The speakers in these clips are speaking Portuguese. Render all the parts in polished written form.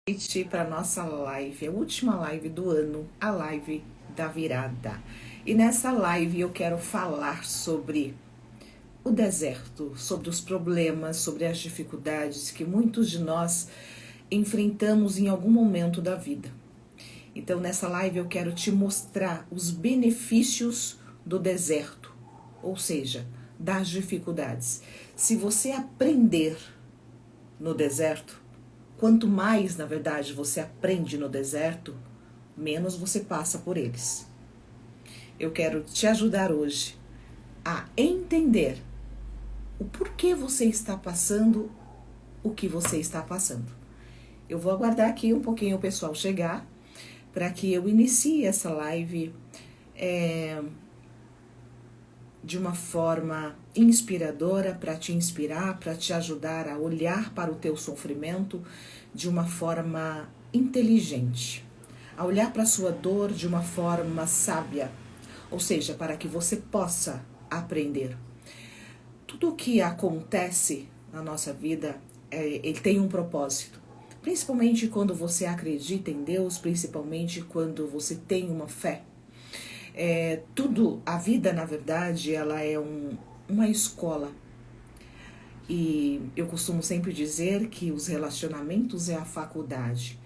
Noite para nossa live, a última live do ano, a live da virada. E nessa live eu quero falar sobre o deserto, sobre os problemas, sobre as dificuldades que muitos de nós enfrentamos em algum momento da vida. Então nessa live eu quero te mostrar os benefícios do deserto, ou seja, das dificuldades. Se você aprender no deserto, quanto mais, na verdade, você aprende no deserto, menos você passa por eles. Eu quero te ajudar hoje a entender o porquê você está passando o que você está passando. Eu vou aguardar aqui um pouquinho o pessoal chegar para que eu inicie essa live de uma forma inspiradora, para te inspirar, para te ajudar a olhar para o teu sofrimento de uma forma inteligente, a olhar para a sua dor de uma forma sábia, ou seja, para que você possa aprender. Tudo o que acontece na nossa vida, ele tem um propósito, principalmente quando você acredita em Deus, principalmente quando você tem uma fé. A vida, na verdade, ela é uma escola. E eu costumo sempre dizer que os relacionamentos é a faculdade.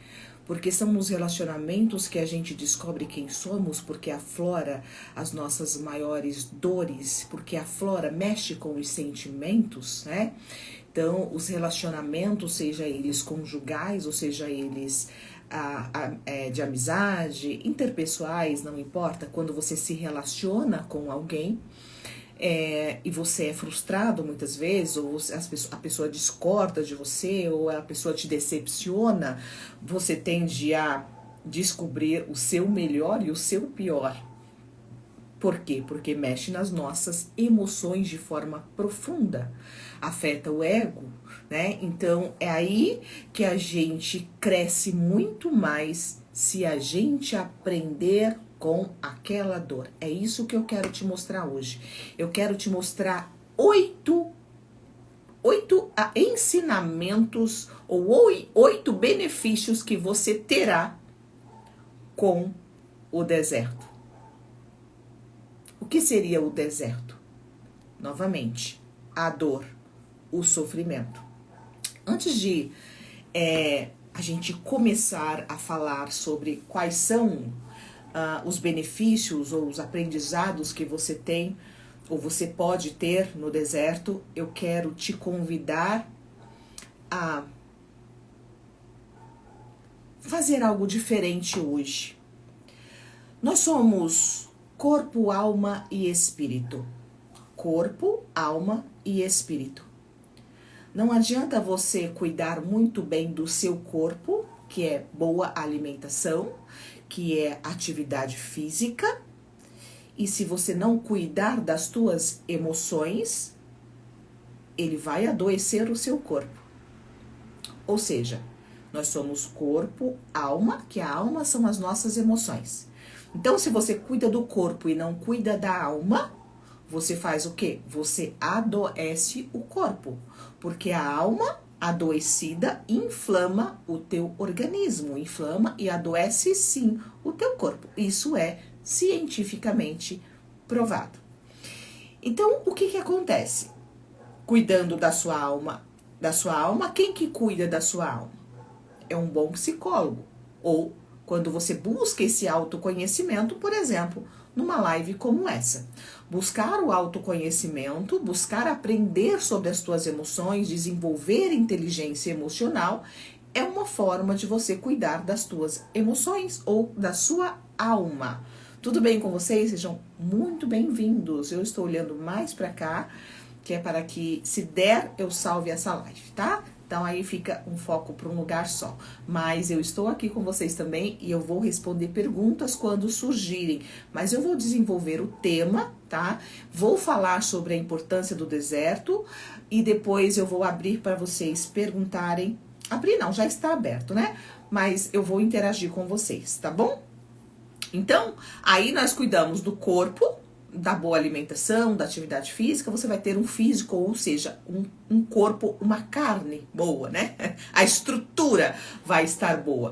Porque são nos relacionamentos que a gente descobre quem somos, porque aflora as nossas maiores dores, porque aflora, mexe com os sentimentos, né? Então, os relacionamentos, seja eles conjugais, ou seja eles de amizade, interpessoais, não importa, quando você se relaciona com alguém e você é frustrado muitas vezes, ou a pessoa discorda de você, ou a pessoa te decepciona, você tende a descobrir o seu melhor e o seu pior. Por quê? Porque mexe nas nossas emoções de forma profunda, afeta o ego, né? Então é aí que a gente cresce muito mais se a gente aprender com aquela dor. É isso que eu quero te mostrar hoje. Eu quero te mostrar oito ensinamentos ou oito benefícios que você terá com o deserto. O que seria o deserto? Novamente, a dor, o sofrimento. Antes de a gente começar a falar sobre quais são os benefícios ou os aprendizados que você tem ou você pode ter no deserto, eu quero te convidar a fazer algo diferente hoje. Nós somos corpo, alma e espírito. Corpo, alma e espírito. Não adianta você cuidar muito bem do seu corpo, que é boa alimentação, que é atividade física, e se você não cuidar das tuas emoções, ele vai adoecer o seu corpo. Ou seja, nós somos corpo, alma, que a alma são as nossas emoções. Então, se você cuida do corpo e não cuida da alma, você faz o quê? Você adoece o corpo, porque a alma adoecida inflama o teu organismo, inflama e adoece sim o teu corpo. Isso é cientificamente provado. Então, o que acontece? Cuidando da sua alma, quem que cuida da sua alma? É um bom psicólogo, ou quando você busca esse autoconhecimento, por exemplo, numa live como essa. Buscar o autoconhecimento, buscar aprender sobre as tuas emoções, desenvolver inteligência emocional, é uma forma de você cuidar das tuas emoções ou da sua alma. Tudo bem com vocês? Sejam muito bem-vindos. Eu estou olhando mais para cá, que é para que, se der, eu salve essa live, tá? Então, aí fica um foco para um lugar só. Mas eu estou aqui com vocês também e eu vou responder perguntas quando surgirem. Mas eu vou desenvolver o tema, tá? Vou falar sobre a importância do deserto e depois eu vou abrir para vocês perguntarem. Abrir não, já está aberto, né? Mas eu vou interagir com vocês, tá bom? Então, aí nós cuidamos do corpo, da boa alimentação, da atividade física, você vai ter um físico, ou seja, um corpo, uma carne boa, né? A estrutura vai estar boa.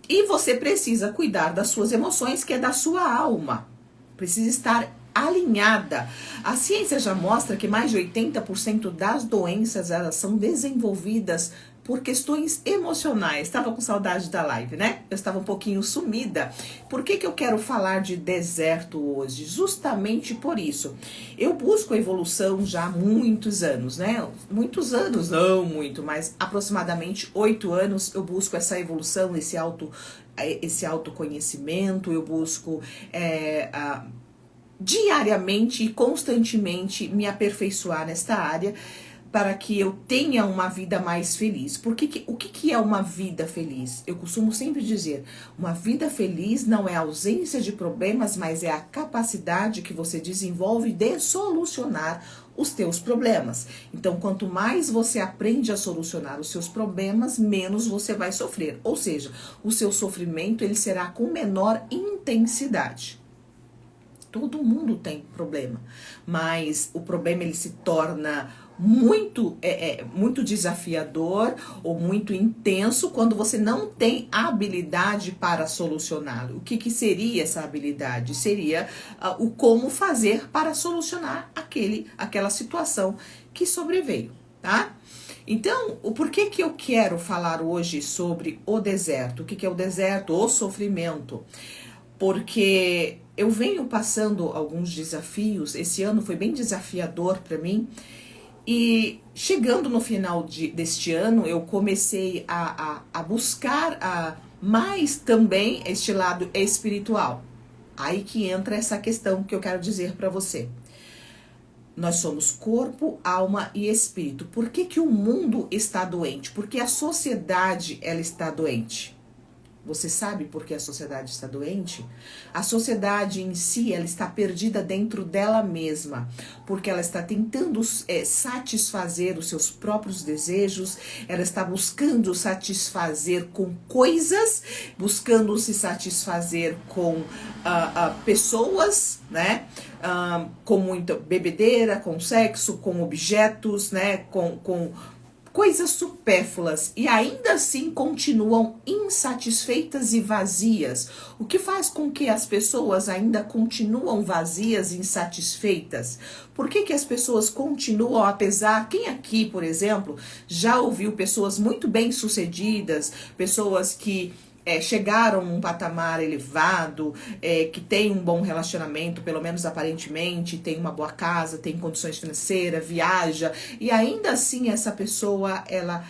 E você precisa cuidar das suas emoções, que é da sua alma. Precisa estar alinhada. A ciência já mostra que mais de 80% das doenças, elas são desenvolvidas por questões emocionais. Estava com saudade da live, né? Eu estava um pouquinho sumida. Por que eu quero falar de deserto hoje? Justamente por isso. Eu busco a evolução já há muitos anos, né? Muitos anos, não muito, mas aproximadamente 8 anos eu busco essa evolução, esse autoconhecimento, eu busco diariamente e constantemente me aperfeiçoar nesta área, para que eu tenha uma vida mais feliz. O que é uma vida feliz? Eu costumo sempre dizer, uma vida feliz não é a ausência de problemas, mas é a capacidade que você desenvolve de solucionar os teus problemas. Então, quanto mais você aprende a solucionar os seus problemas, menos você vai sofrer. Ou seja, o seu sofrimento ele será com menor intensidade. Todo mundo tem problema, mas o problema ele se torna muito desafiador ou muito intenso quando você não tem a habilidade para solucioná-lo. O que seria essa habilidade? Seria o como fazer para solucionar aquela situação que sobreveio, tá? Então, por que eu quero falar hoje sobre o deserto? O que é o deserto? O sofrimento. Porque eu venho passando alguns desafios, esse ano foi bem desafiador para mim, e chegando no final deste ano, eu comecei a buscar mais também este lado espiritual. Aí que entra essa questão que eu quero dizer para você. Nós somos corpo, alma e espírito. Por que o mundo está doente? Porque a sociedade ela está doente. Você sabe por que a sociedade está doente? A sociedade em si, ela está perdida dentro dela mesma, porque ela está tentando satisfazer os seus próprios desejos, ela está buscando satisfazer com coisas, buscando se satisfazer com pessoas, né? Com muita bebedeira, com sexo, com objetos, né? Com coisas supérfluas, e ainda assim continuam insatisfeitas e vazias. O que faz com que as pessoas ainda continuam vazias e insatisfeitas? Por que as pessoas continuam, apesar... Quem aqui, por exemplo, já ouviu pessoas muito bem-sucedidas, pessoas que chegaram a um patamar elevado, que tem um bom relacionamento, pelo menos aparentemente, tem uma boa casa, tem condições financeiras, viaja, e ainda assim essa pessoa, ela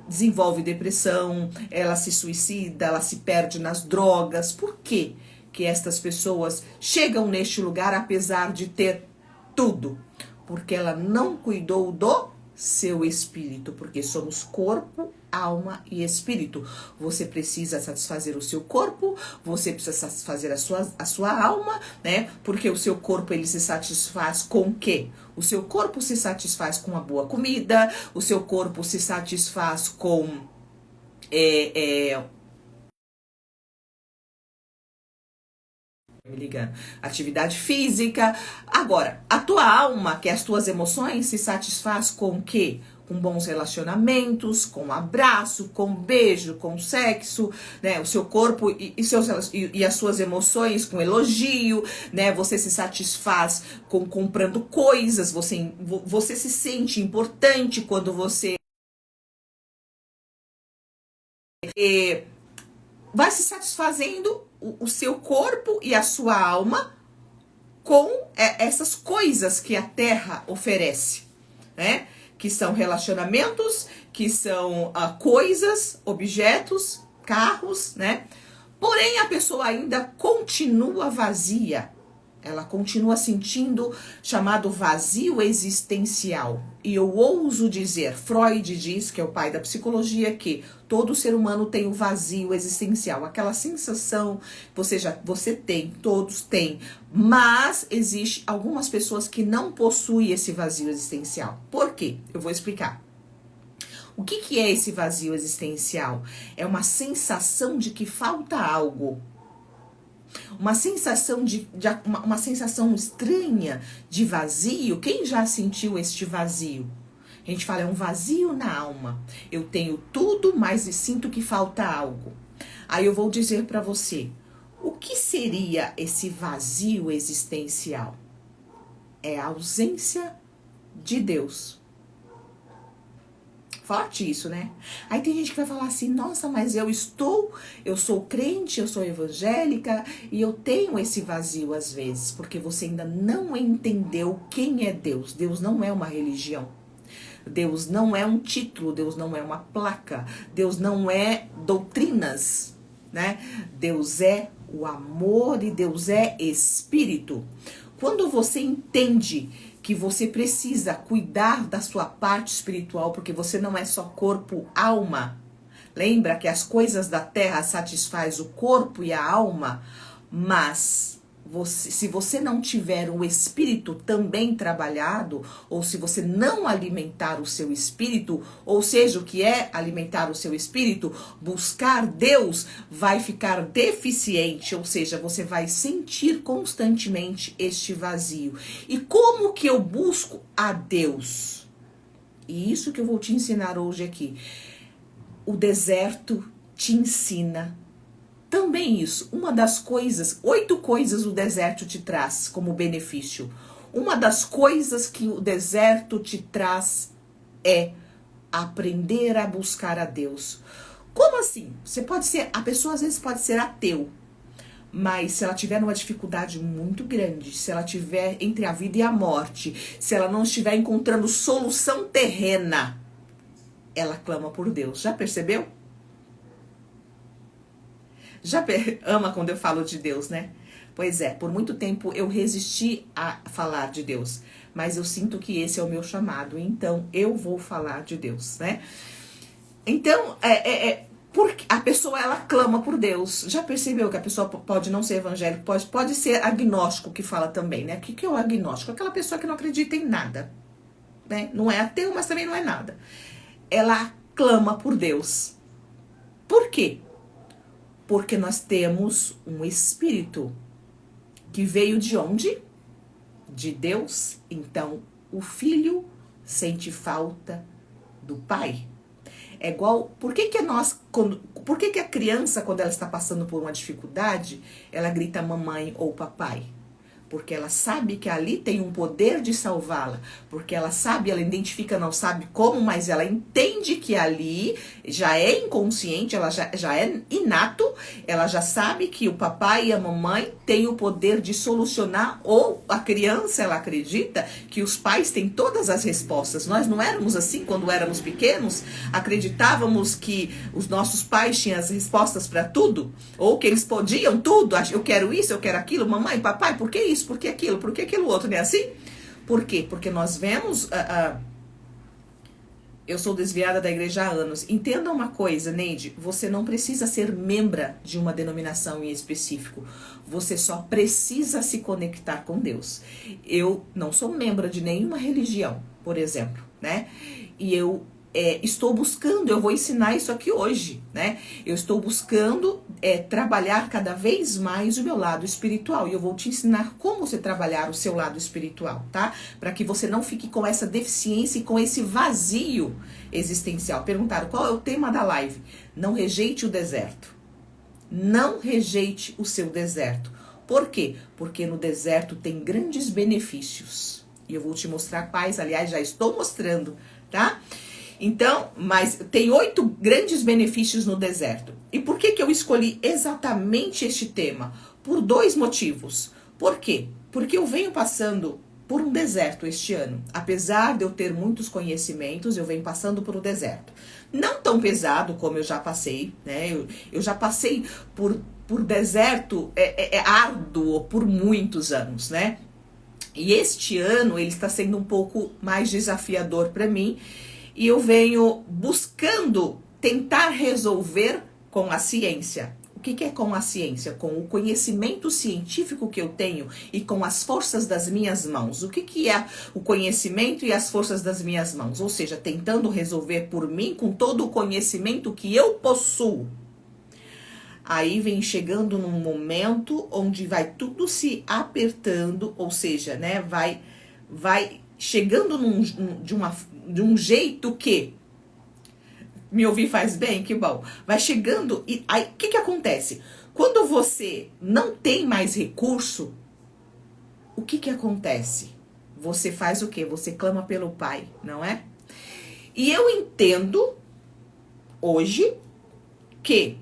desenvolve depressão, ela se suicida, ela se perde nas drogas. Por quê que estas pessoas chegam neste lugar apesar de ter tudo? Porque ela não cuidou do seu espírito, porque somos corpo, alma e espírito. Você precisa satisfazer o seu corpo, você precisa satisfazer a sua alma, né? Porque o seu corpo ele se satisfaz com o quê? O seu corpo se satisfaz com uma boa comida, o seu corpo se satisfaz com me ligando, atividade física. Agora, a tua alma, que é as tuas emoções, se satisfaz com o quê? Com bons relacionamentos, com abraço, com beijo, com sexo, né? O seu corpo e as suas emoções com elogio, né? Você se satisfaz com comprando coisas, você se sente importante quando você vai se satisfazendo o seu corpo e a sua alma com essas coisas que a Terra oferece, né? Que são relacionamentos, que são coisas, objetos, carros, né? Porém, a pessoa ainda continua vazia. Ela continua sentindo chamado vazio existencial. E eu ouso dizer, Freud diz, que é o pai da psicologia, que todo ser humano tem o vazio existencial. Aquela sensação, você tem, todos têm. Mas existe algumas pessoas que não possuem esse vazio existencial. Por quê? Eu vou explicar. O que é esse vazio existencial? É uma sensação de que falta algo. uma sensação uma sensação estranha de vazio. Quem já sentiu este vazio? A gente fala, é um vazio na alma. Eu tenho tudo, mas sinto que falta algo. Aí eu vou dizer para você, o que seria esse vazio existencial? É a ausência de Deus. Forte isso, né? Aí tem gente que vai falar assim, nossa, mas eu sou crente, eu sou evangélica e eu tenho esse vazio às vezes, porque você ainda não entendeu quem é Deus. Deus não é uma religião. Deus não é um título, Deus não é uma placa, Deus não é doutrinas, né? Deus é o amor e Deus é espírito. Quando você entende que você precisa cuidar da sua parte espiritual, porque você não é só corpo, alma. Lembra que as coisas da terra satisfaz o corpo e a alma, mas se você não tiver o espírito também trabalhado, ou se você não alimentar o seu espírito, ou seja, o que é alimentar o seu espírito, buscar Deus, vai ficar deficiente, ou seja, você vai sentir constantemente este vazio. E como que eu busco a Deus? E isso que eu vou te ensinar hoje aqui. O deserto te ensina também isso. Uma das coisas, 8 coisas o deserto te traz como benefício. Uma das coisas que o deserto te traz é aprender a buscar a Deus. Como assim? A pessoa às vezes pode ser ateu, mas se ela tiver numa dificuldade muito grande, se ela tiver entre a vida e a morte, se ela não estiver encontrando solução terrena, ela clama por Deus. Já percebeu? Ama quando eu falo de Deus, né? Pois é, por muito tempo eu resisti a falar de Deus, mas eu sinto que esse é o meu chamado, então eu vou falar de Deus, né? Então, porque a pessoa, ela clama por Deus. Já percebeu que a pessoa pode não ser evangélico, pode ser agnóstico, que fala também, né? O que é o agnóstico? Aquela pessoa que não acredita em nada, né? Não é ateu, mas também não é nada. Ela clama por Deus. Por quê? Porque nós temos um espírito que veio de onde? De Deus. Então, o filho sente falta do pai. É igual, por que a criança, quando ela está passando por uma dificuldade, ela grita mamãe ou papai? Porque ela sabe que ali tem um poder de salvá-la. Porque ela sabe, ela identifica, não sabe como, mas ela entende que ali já é inconsciente, ela já é inato, ela já sabe que o papai e a mamãe têm o poder de solucionar, ou a criança, ela acredita que os pais têm todas as respostas. Nós não éramos assim quando éramos pequenos? Acreditávamos que os nossos pais tinham as respostas para tudo? Ou que eles podiam tudo? Eu quero isso, eu quero aquilo, mamãe, papai, por que isso? Por que aquilo? Por que aquilo outro? Não é assim? Por quê? Porque nós vemos... eu sou desviada da igreja há anos. Entenda uma coisa, Neide. Você não precisa ser membra de uma denominação em específico. Você só precisa se conectar com Deus. Eu não sou membro de nenhuma religião, por exemplo, né? E eu estou buscando, eu vou ensinar isso aqui hoje, né? Eu estou buscando trabalhar cada vez mais o meu lado espiritual. E eu vou te ensinar como você trabalhar o seu lado espiritual, tá? Para que você não fique com essa deficiência e com esse vazio existencial. Perguntaram, qual é o tema da live? Não rejeite o deserto. Não rejeite o seu deserto. Por quê? Porque no deserto tem grandes benefícios. E eu vou te mostrar quais, aliás, já estou mostrando, tá? Então, mas tem 8 grandes benefícios no deserto. E por que eu escolhi exatamente este tema? Por 2 motivos. Por quê? Porque eu venho passando por um deserto este ano. Apesar de eu ter muitos conhecimentos, eu venho passando por um deserto. Não tão pesado como eu já passei, né? Eu já passei por deserto árduo por muitos anos, né? E este ano ele está sendo um pouco mais desafiador para mim. E eu venho buscando tentar resolver com a ciência. O que é com a ciência? Com o conhecimento científico que eu tenho e com as forças das minhas mãos. O que é o conhecimento e as forças das minhas mãos? Ou seja, tentando resolver por mim com todo o conhecimento que eu possuo. Aí vem chegando num momento onde vai tudo se apertando, ou seja, né, vai chegando de um jeito que me ouvir faz bem, que bom. Vai chegando e aí o que acontece? Quando você não tem mais recurso, o que acontece? Você faz o quê? Você clama pelo Pai, não é? E eu entendo hoje que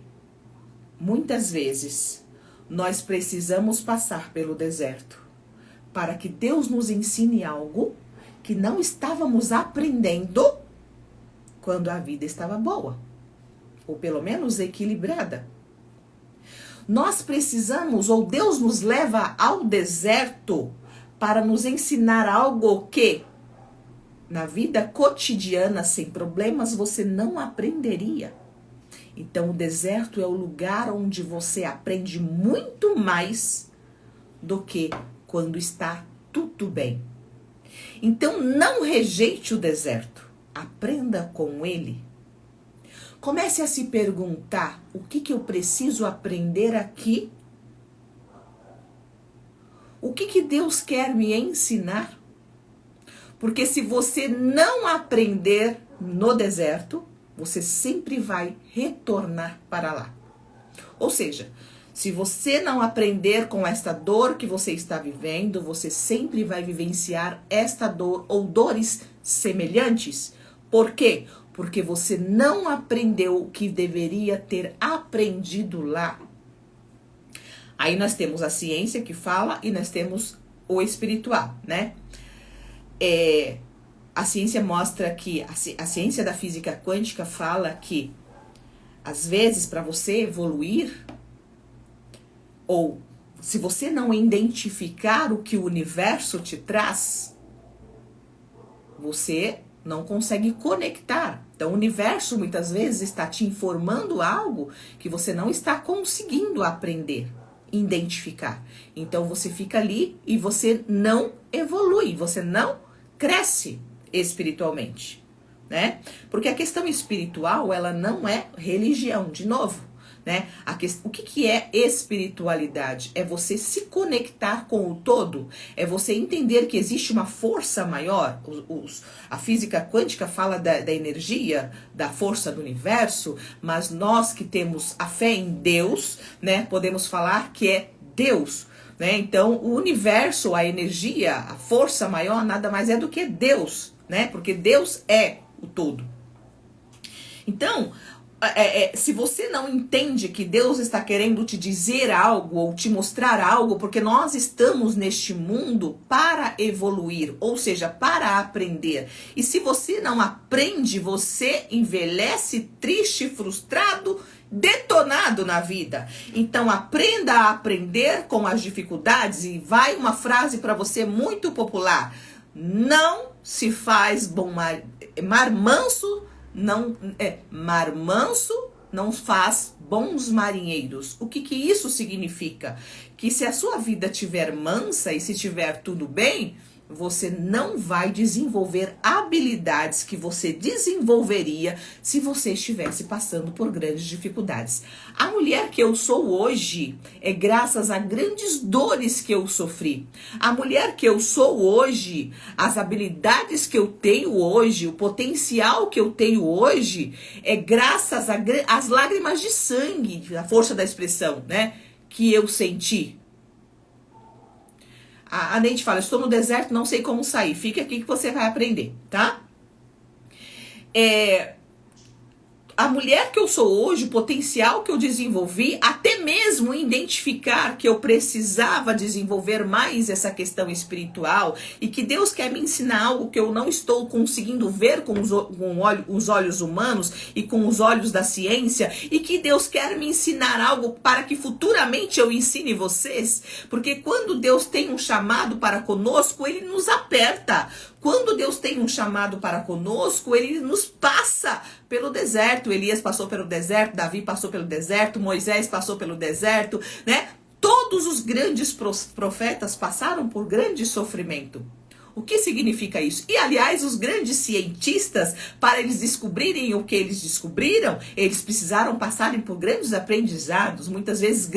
muitas vezes nós precisamos passar pelo deserto para que Deus nos ensine algo que não estávamos aprendendo quando a vida estava boa, ou pelo menos equilibrada. Nós precisamos, ou Deus nos leva ao deserto para nos ensinar algo que na vida cotidiana, sem problemas, você não aprenderia. Então, o deserto é o lugar onde você aprende muito mais do que quando está tudo bem. Então, não rejeite o deserto. Aprenda com ele. Comece a se perguntar: o que eu preciso aprender aqui? O que Deus quer me ensinar? Porque se você não aprender no deserto, você sempre vai retornar para lá. Ou seja, se você não aprender com esta dor que você está vivendo, você sempre vai vivenciar esta dor ou dores semelhantes. Por quê? Porque você não aprendeu o que deveria ter aprendido lá. Aí nós temos a ciência que fala e nós temos o espiritual, né? A ciência mostra que, a ciência da física quântica fala que, às vezes, para você evoluir, ou se você não identificar o que o universo te traz, você não consegue conectar. Então, o universo muitas vezes está te informando algo que você não está conseguindo aprender, identificar. Então, você fica ali e você não evolui, você não cresce espiritualmente, né? Porque a questão espiritual, ela não é religião, de novo, né? O que é espiritualidade? É você se conectar com o todo, é você entender que existe uma força maior. A física quântica fala da energia, da força do universo, mas nós que temos a fé em Deus, né, podemos falar que é Deus, né? Então, o universo, a energia, a força maior, nada mais é do que Deus, né? Porque Deus é o todo. Então, se você não entende que Deus está querendo te dizer algo ou te mostrar algo, porque nós estamos neste mundo para evoluir, ou seja, para aprender. E se você não aprende, você envelhece triste, frustrado, detonado na vida. Então aprenda a aprender com as dificuldades. E vai uma frase para você muito popular: não se faz mar manso não faz bons marinheiros. O que isso significa? Que se a sua vida tiver mansa e se tiver tudo bem, você não vai desenvolver habilidades que você desenvolveria se você estivesse passando por grandes dificuldades. A mulher que eu sou hoje é graças a grandes dores que eu sofri. A mulher que eu sou hoje, as habilidades que eu tenho hoje, o potencial que eu tenho hoje, é graças às lágrimas de sangue, a força da expressão, né, que eu senti. A Neide fala: estou no deserto, não sei como sair. Fica aqui que você vai aprender, tá? A mulher que eu sou hoje, o potencial que eu desenvolvi, até mesmo identificar que eu precisava desenvolver mais essa questão espiritual e que Deus quer me ensinar algo que eu não estou conseguindo ver com os olhos humanos e com os olhos da ciência, e que Deus quer me ensinar algo para que futuramente eu ensine vocês, porque quando Deus tem um chamado para conosco, Ele nos aperta. Quando Deus tem um chamado para conosco, Ele nos passa pelo deserto. Elias passou pelo deserto, Davi passou pelo deserto, Moisés passou pelo deserto, né? Todos os grandes profetas passaram por grande sofrimento. O que significa isso? E, aliás, os grandes cientistas, para eles descobrirem o que eles descobriram, eles precisaram passarem por grandes aprendizados, muitas vezes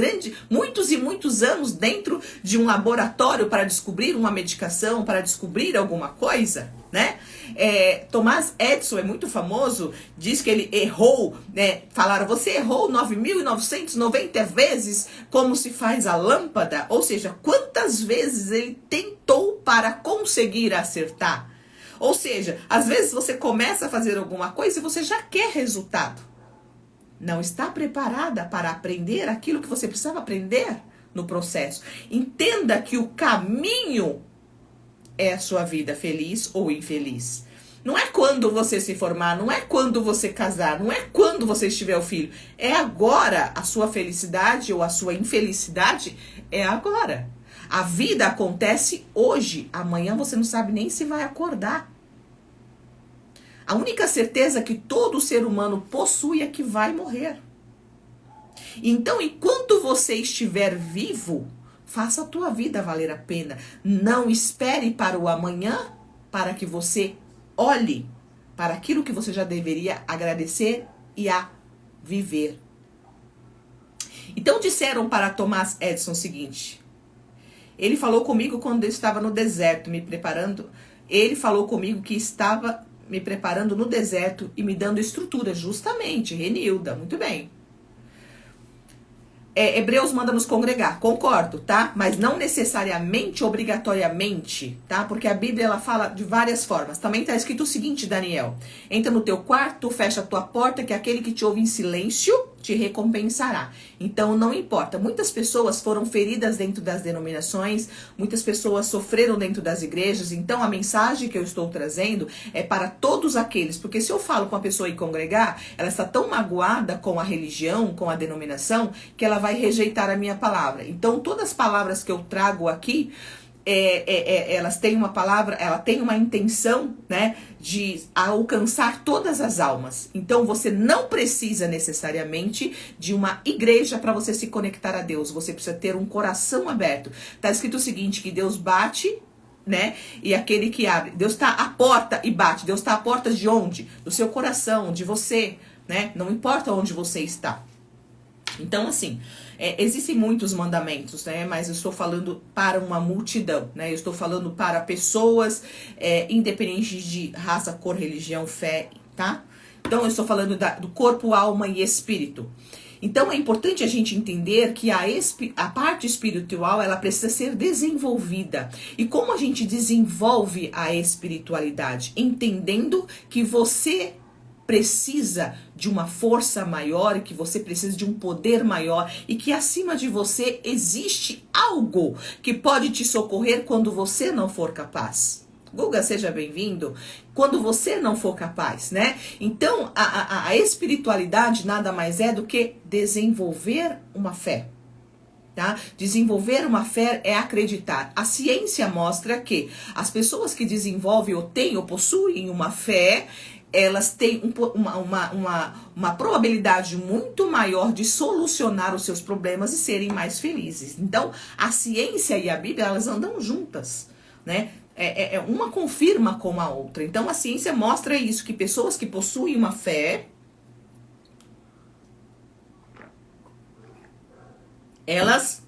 muitos e muitos anos dentro de um laboratório para descobrir uma medicação, para descobrir alguma coisa, né? Thomas Edison é muito famoso, diz que ele errou, né? Falaram, você errou 9.990 vezes como se faz a lâmpada, ou seja, quantas vezes ele tentou para conseguir acertar. Ou seja, às vezes você começa a fazer alguma coisa e você já quer resultado. Não está preparada para aprender aquilo que você precisava aprender no processo. Entenda que o caminho é a sua vida feliz ou infeliz. Não é quando você se formar, não é quando você casar, não é quando você tiver o filho. É agora. A sua felicidade ou a sua infelicidade é agora. A vida acontece hoje. Amanhã você não sabe nem se vai acordar. A única certeza que todo ser humano possui é que vai morrer. Então, enquanto você estiver vivo, faça a tua vida valer a pena. Não espere para o amanhã para que você olhe para aquilo que você já deveria agradecer e a viver. Então disseram para Thomas Edison o seguinte. Ele falou comigo quando eu estava no deserto, me preparando. Ele falou comigo que estava me preparando no deserto e me dando estrutura, justamente, Renilda, muito bem. Hebreus manda nos congregar, concordo, tá? Mas não necessariamente, obrigatoriamente, tá? Porque a Bíblia, ela fala de várias formas. Também está escrito o seguinte, Daniel. Entra no teu quarto, fecha a tua porta, que aquele que te ouve em silêncio te recompensará. Então, não importa. Muitas pessoas foram feridas dentro das denominações, muitas pessoas sofreram dentro das igrejas. Então, a mensagem que eu estou trazendo é para todos aqueles. Porque se eu falo com a pessoa ir congregar, ela está tão magoada com a religião, com a denominação, que ela vai rejeitar a minha palavra. Então, todas as palavras que eu trago aqui, elas têm uma palavra, ela tem uma intenção, né, de alcançar todas as almas. Então, você não precisa necessariamente de uma igreja para você se conectar a Deus. Você precisa ter um coração aberto. Tá escrito o seguinte, que Deus bate, né, e aquele que abre. Deus está à porta e bate. Deus está à porta de onde? Do seu coração, de você, né? Não importa onde você está. Então, assim, existem muitos mandamentos, né? Mas eu estou falando para uma multidão, né? Eu estou falando para pessoas independentes de raça, cor, religião, fé, tá? Então, eu estou falando do corpo, alma e espírito. Então, é importante a gente entender que a parte espiritual, ela precisa ser desenvolvida. E como a gente desenvolve a espiritualidade? Entendendo que você precisa de uma força maior, que você precisa de um poder maior e que acima de você existe algo que pode te socorrer quando você não for capaz. Guga, seja bem-vindo. Quando você não for capaz, né? Então, a espiritualidade nada mais é do que desenvolver uma fé. Tá? Desenvolver uma fé é acreditar. A ciência mostra que as pessoas que desenvolvem ou têm ou possuem uma fé, elas têm uma probabilidade muito maior de solucionar os seus problemas e serem mais felizes. Então, a ciência e a Bíblia, elas andam juntas, né? Uma confirma com a outra. Então, a ciência mostra isso, que pessoas que possuem uma fé, elas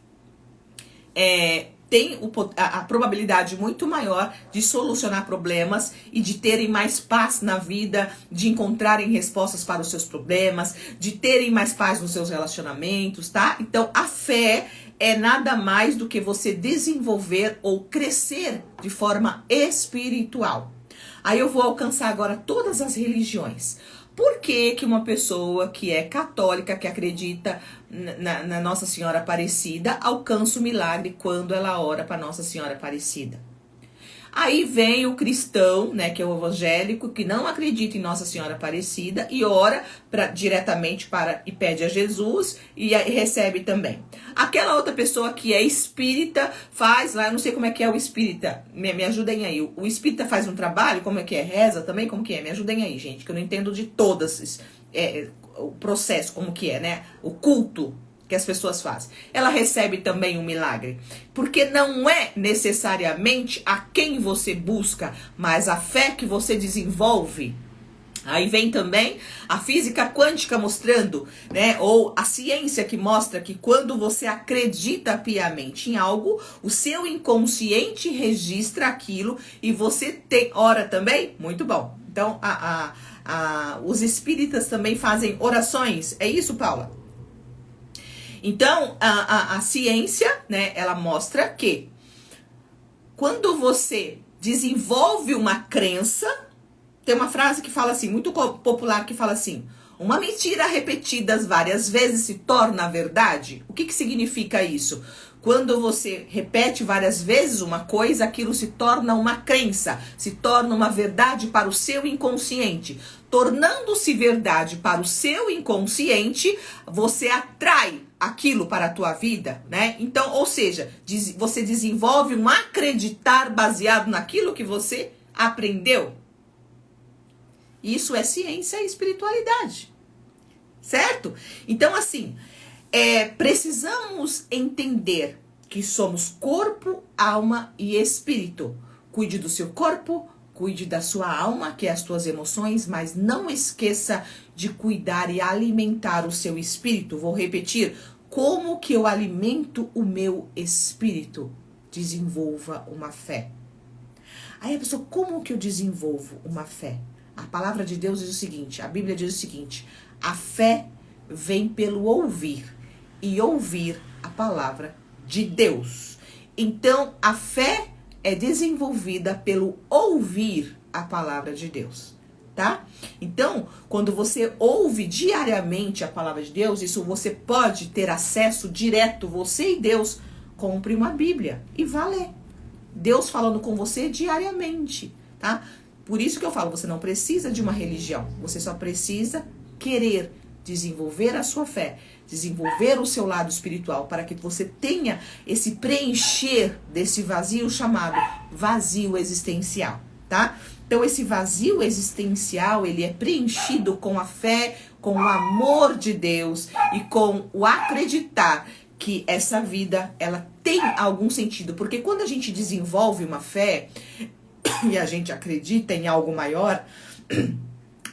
têm a probabilidade muito maior de solucionar problemas e de terem mais paz na vida, de encontrarem respostas para os seus problemas, de terem mais paz nos seus relacionamentos, tá? Então, a fé é nada mais do que você desenvolver ou crescer de forma espiritual. Aí eu vou alcançar agora todas as religiões. Por que que uma pessoa que é católica, que acredita na Nossa Senhora Aparecida, alcança o milagre quando ela ora para Nossa Senhora Aparecida? Aí vem o cristão, né, que é o evangélico, que não acredita em Nossa Senhora Aparecida e ora diretamente e pede a Jesus e recebe também. Aquela outra pessoa que é espírita faz lá, eu não sei como é que é o espírita, me ajudem aí. O espírita faz um trabalho, como é que é? Reza também, como que é? Me ajudem aí, gente, que eu não entendo de todas, o processo, como que é, né? O culto que as pessoas fazem? Ela recebe também um milagre. Porque não é necessariamente a quem você busca, mas a fé que você desenvolve. Aí vem também a física quântica mostrando, né, ou a ciência que mostra que quando você acredita piamente em algo, o seu inconsciente registra aquilo e você tem... Ora também? Muito bom. Então, os espíritas também fazem orações. É isso, Paula? Então, a ciência, né, ela mostra que quando você desenvolve uma crença, tem uma frase que fala assim, muito popular, que fala assim: uma mentira repetida várias vezes se torna verdade. O que significa isso? Quando você repete várias vezes uma coisa, aquilo se torna uma crença, se torna uma verdade para o seu inconsciente. Tornando-se verdade para o seu inconsciente, você atrai aquilo para a tua vida, né? Então, ou seja, você desenvolve um acreditar baseado naquilo que você aprendeu. Isso é ciência e espiritualidade, certo? Então, assim, precisamos entender que somos corpo, alma e espírito. Cuide do seu corpo, cuide da sua alma, que é as tuas emoções, mas não esqueça de cuidar e alimentar o seu espírito. Vou repetir, como que eu alimento o meu espírito? Desenvolva uma fé. Aí a pessoa, como que eu desenvolvo uma fé? A palavra de Deus diz o seguinte, a Bíblia diz o seguinte: a fé vem pelo ouvir, e ouvir a palavra de Deus. Então, a fé é desenvolvida pelo ouvir a palavra de Deus, tá? Então, quando você ouve diariamente a palavra de Deus, isso você pode ter acesso direto, você e Deus. Compre uma Bíblia e vá ler. Deus falando com você diariamente, tá? Por isso que eu falo, você não precisa de uma religião, você só precisa querer desenvolver a sua fé, desenvolver o seu lado espiritual, para que você tenha esse preencher desse vazio chamado vazio existencial, tá? Então esse vazio existencial, ele é preenchido com a fé, com o amor de Deus e com o acreditar que essa vida, ela tem algum sentido, porque quando a gente desenvolve uma fé e a gente acredita em algo maior,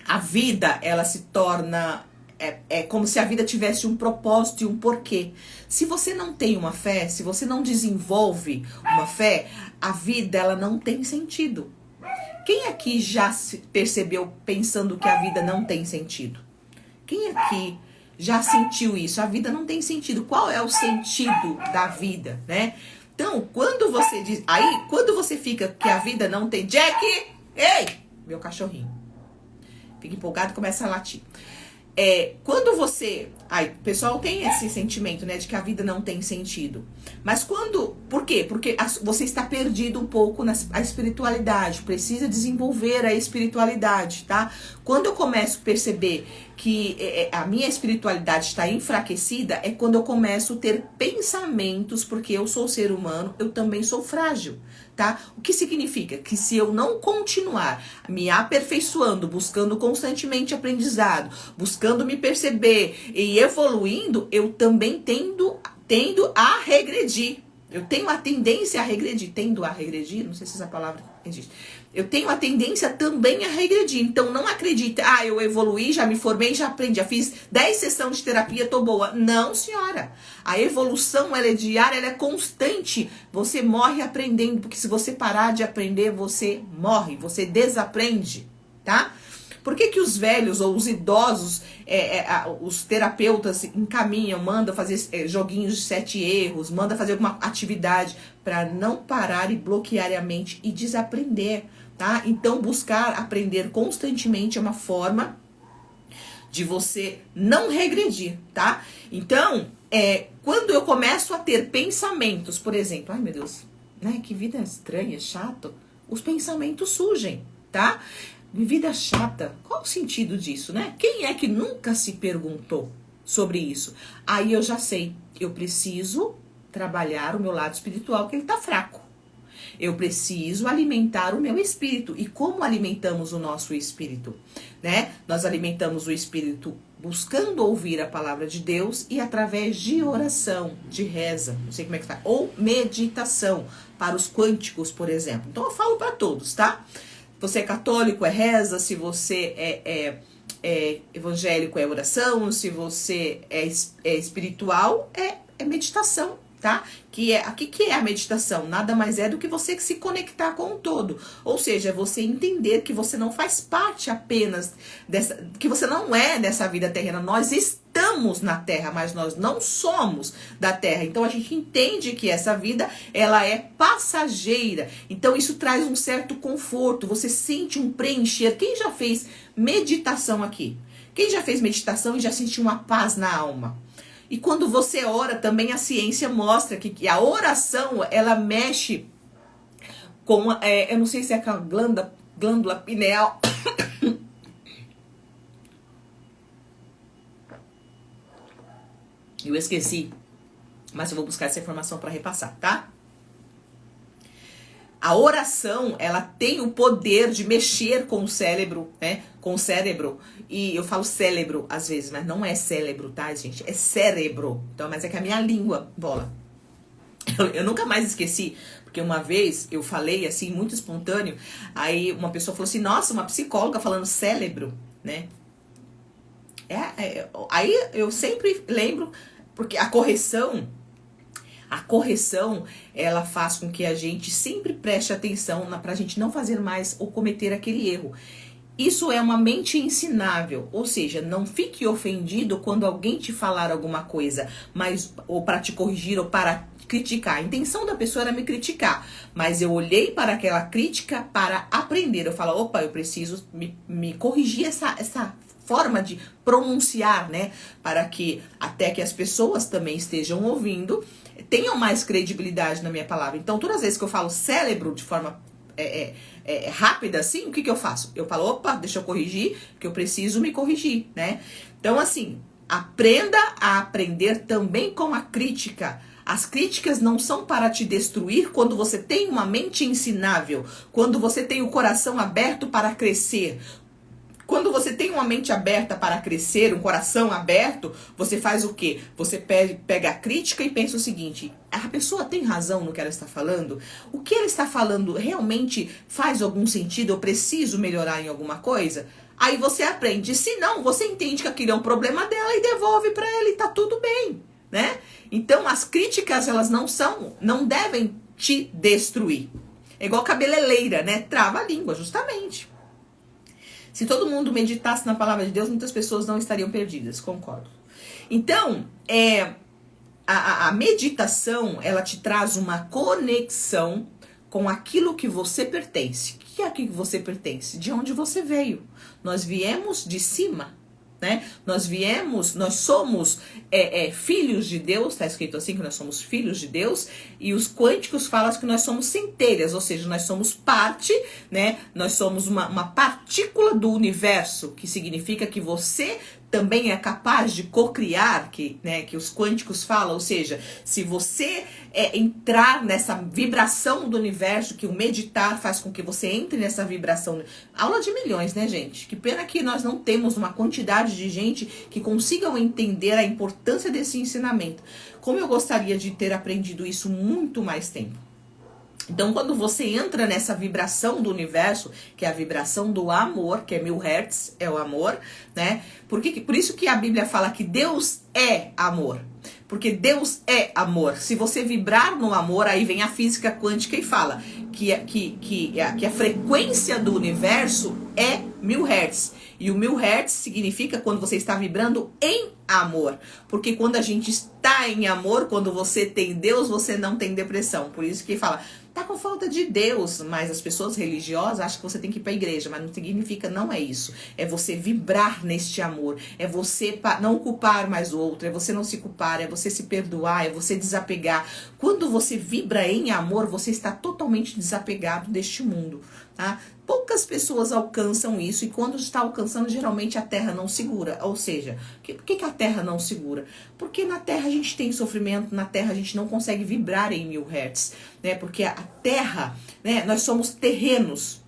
a vida, ela se torna... É como se a vida tivesse um propósito e um porquê. Se você não tem uma fé, se você não desenvolve uma fé, a vida, ela não tem sentido. Quem aqui já se percebeu pensando que a vida não tem sentido? Quem aqui já sentiu isso? A vida não tem sentido. Qual é o sentido da vida, né? Então, quando você diz... Aí, quando você fica que a vida não tem... Jack! Ei! Meu cachorrinho. Fica empolgado e começa a latir. Quando você... Aí, o pessoal tem esse sentimento, né? De que a vida não tem sentido. Mas quando... Por quê? Porque você está perdido um pouco na espiritualidade. Precisa desenvolver a espiritualidade, tá? Quando eu começo a perceber que a minha espiritualidade está enfraquecida, é quando eu começo a ter pensamentos, porque eu sou ser humano, eu também sou frágil, tá? O que significa? Que se eu não continuar me aperfeiçoando, buscando constantemente aprendizado, buscando me perceber e evoluindo, eu também tendo a regredir. Eu tenho a tendência a regredir. Tendo a regredir, não sei se essa palavra existe. Eu tenho a tendência também a regredir. Então, não acredita, eu evoluí, já me formei, já aprendi, já fiz 10 sessões de terapia, tô boa. Não, senhora. A evolução, ela é diária, ela é constante. Você morre aprendendo, porque se você parar de aprender, você morre, você desaprende, tá? Por que os velhos ou os idosos, os terapeutas encaminham, mandam fazer joguinhos de 7 erros, mandam fazer alguma atividade para não parar e bloquear a mente e desaprender, tá? Então, buscar aprender constantemente é uma forma de você não regredir, tá? Então, quando eu começo a ter pensamentos, por exemplo, ai meu Deus, né? Que vida estranha, chato. Os pensamentos surgem, tá? Vida chata. Qual o sentido disso, né? Quem é que nunca se perguntou sobre isso? Aí eu já sei. Eu preciso trabalhar o meu lado espiritual, que ele tá fraco. Eu preciso alimentar o meu espírito. E como alimentamos o nosso espírito, né? Nós alimentamos o espírito buscando ouvir a palavra de Deus e através de oração, de reza, não sei como é que faz, ou meditação, para os quânticos, por exemplo. Então eu falo para todos, tá? Você é católico, é reza, se você é evangélico, é oração, se você é espiritual, é meditação, tá? Que é a meditação? Nada mais é do que você se conectar com o todo. Ou seja, é você entender que você não faz parte apenas dessa, que você não é dessa vida terrena. Nós estamos na Terra, mas nós não somos da Terra. Então a gente entende que essa vida, ela é passageira. Então isso traz um certo conforto. Você sente um preencher. Quem já fez meditação aqui? Quem já fez meditação e já sentiu uma paz na alma? E quando você ora, também a ciência mostra que a oração, ela mexe com, eu não sei se é aquela glândula pineal. Eu esqueci, mas eu vou buscar essa informação para repassar, tá? A oração, ela tem o poder de mexer com o cérebro, né? Com o cérebro. E eu falo cérebro às vezes, mas não é cérebro, tá, gente? É cérebro. Então, mas é que a minha língua bola. Eu nunca mais esqueci, porque uma vez eu falei assim, muito espontâneo, aí uma pessoa falou assim, nossa, uma psicóloga falando cérebro, né? Aí eu sempre lembro, porque a correção, ela faz com que a gente sempre preste atenção pra gente não fazer mais ou cometer aquele erro. Isso é uma mente ensinável, ou seja, não fique ofendido quando alguém te falar alguma coisa, mas ou para te corrigir ou para criticar. A intenção da pessoa era me criticar, mas eu olhei para aquela crítica para aprender. Eu falo, opa, eu preciso me corrigir essa forma de pronunciar, né? Para que até que as pessoas também estejam ouvindo, tenham mais credibilidade na minha palavra. Então, todas as vezes que eu falo cérebro de forma rápida assim, o que eu faço? Eu falo, opa, deixa eu corrigir, porque eu preciso me corrigir, né? Então, assim, aprenda a aprender também com a crítica. As críticas não são para te destruir quando você tem uma mente ensinável, quando você tem o coração aberto para crescer. Quando você tem uma mente aberta para crescer, um coração aberto, você faz o quê? Você pega a crítica e pensa o seguinte, a pessoa tem razão no que ela está falando? O que ela está falando realmente faz algum sentido? Eu preciso melhorar em alguma coisa? Aí você aprende. Se não, você entende que aquilo é um problema dela e devolve para ela e tá tudo bem, né? Então, as críticas, elas não devem te destruir. É igual cabeleireira, né? Trava a língua, justamente. Se todo mundo meditasse na palavra de Deus, muitas pessoas não estariam perdidas, concordo. Então, a meditação, ela te traz uma conexão com aquilo que você pertence. O que é aquilo que você pertence? De onde você veio. Nós viemos de cima, né? Nós somos filhos de Deus, está escrito assim que nós somos filhos de Deus, e os quânticos falam que nós somos centelhas, ou seja, nós somos parte, né? Nós somos uma partícula do universo, que significa que você também é capaz de cocriar, que os quânticos falam, ou seja, se você entrar nessa vibração do universo, que o meditar faz com que você entre nessa vibração. Aula de milhões, né, gente? Que pena que nós não temos uma quantidade de gente que consigam entender a importância desse ensinamento. Como eu gostaria de ter aprendido isso muito mais tempo. Então, quando você entra nessa vibração do universo, que é a vibração do amor, que é 1000 Hz, é o amor, né? Por isso que a Bíblia fala que Deus é amor. Porque Deus é amor. Se você vibrar no amor, aí vem a física quântica e fala que a frequência do universo é 1000 Hz. E o 1000 Hz significa quando você está vibrando em amor. Porque quando a gente está em amor, quando você tem Deus, você não tem depressão. Por isso que fala, tá com falta de Deus, mas as pessoas religiosas acham que você tem que ir para a igreja, mas não significa, não é isso. É você vibrar neste amor, é você não culpar mais o outro, é você não se culpar, é você se perdoar, é você desapegar. Quando você vibra em amor, você está totalmente desapegado deste mundo, tá? Poucas pessoas alcançam isso e quando está alcançando, geralmente a Terra não segura. Ou seja, por que a Terra não segura? Porque na Terra a gente tem sofrimento, na Terra a gente não consegue vibrar em 1000 Hz, né? Porque a Terra, né, nós somos terrenos.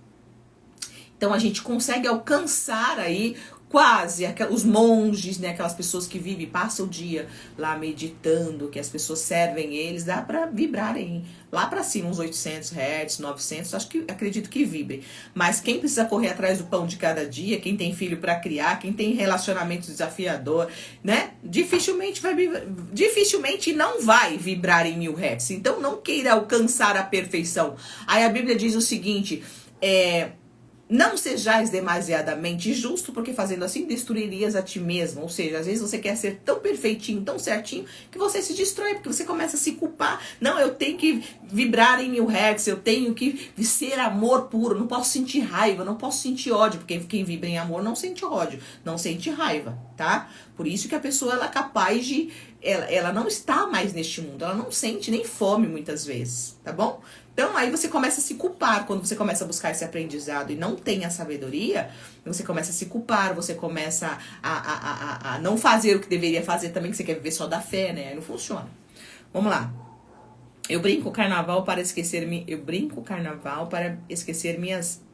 Então a gente consegue alcançar aí quase os monges, né, aquelas pessoas que vivem, passam o dia lá meditando, que as pessoas servem eles, dá para vibrarem lá para cima, uns 800 Hz, 900, acredito que vibre. Mas quem precisa correr atrás do pão de cada dia, quem tem filho para criar, quem tem relacionamento desafiador, né, dificilmente não vai vibrar em 1000 Hz. Então não queira alcançar a perfeição. Aí a Bíblia diz o seguinte, não sejais demasiadamente justo, porque fazendo assim destruirias a ti mesmo. Ou seja, às vezes você quer ser tão perfeitinho, tão certinho, que você se destrói, porque você começa a se culpar. Não, eu tenho que vibrar em 1000 Hz, eu tenho que ser amor puro, não posso sentir raiva, não posso sentir ódio, porque quem vibra em amor não sente ódio, não sente raiva, tá? Por isso que a pessoa ela é capaz de... Ela não está mais neste mundo, ela não sente nem fome muitas vezes, tá bom? Então, aí você começa a se culpar. Quando você começa a buscar esse aprendizado e não tem a sabedoria, você começa a se culpar, você começa a não fazer o que deveria fazer também, que você quer viver só da fé, né? Aí não funciona. Vamos lá. Eu brinco carnaval para esquecer minhas...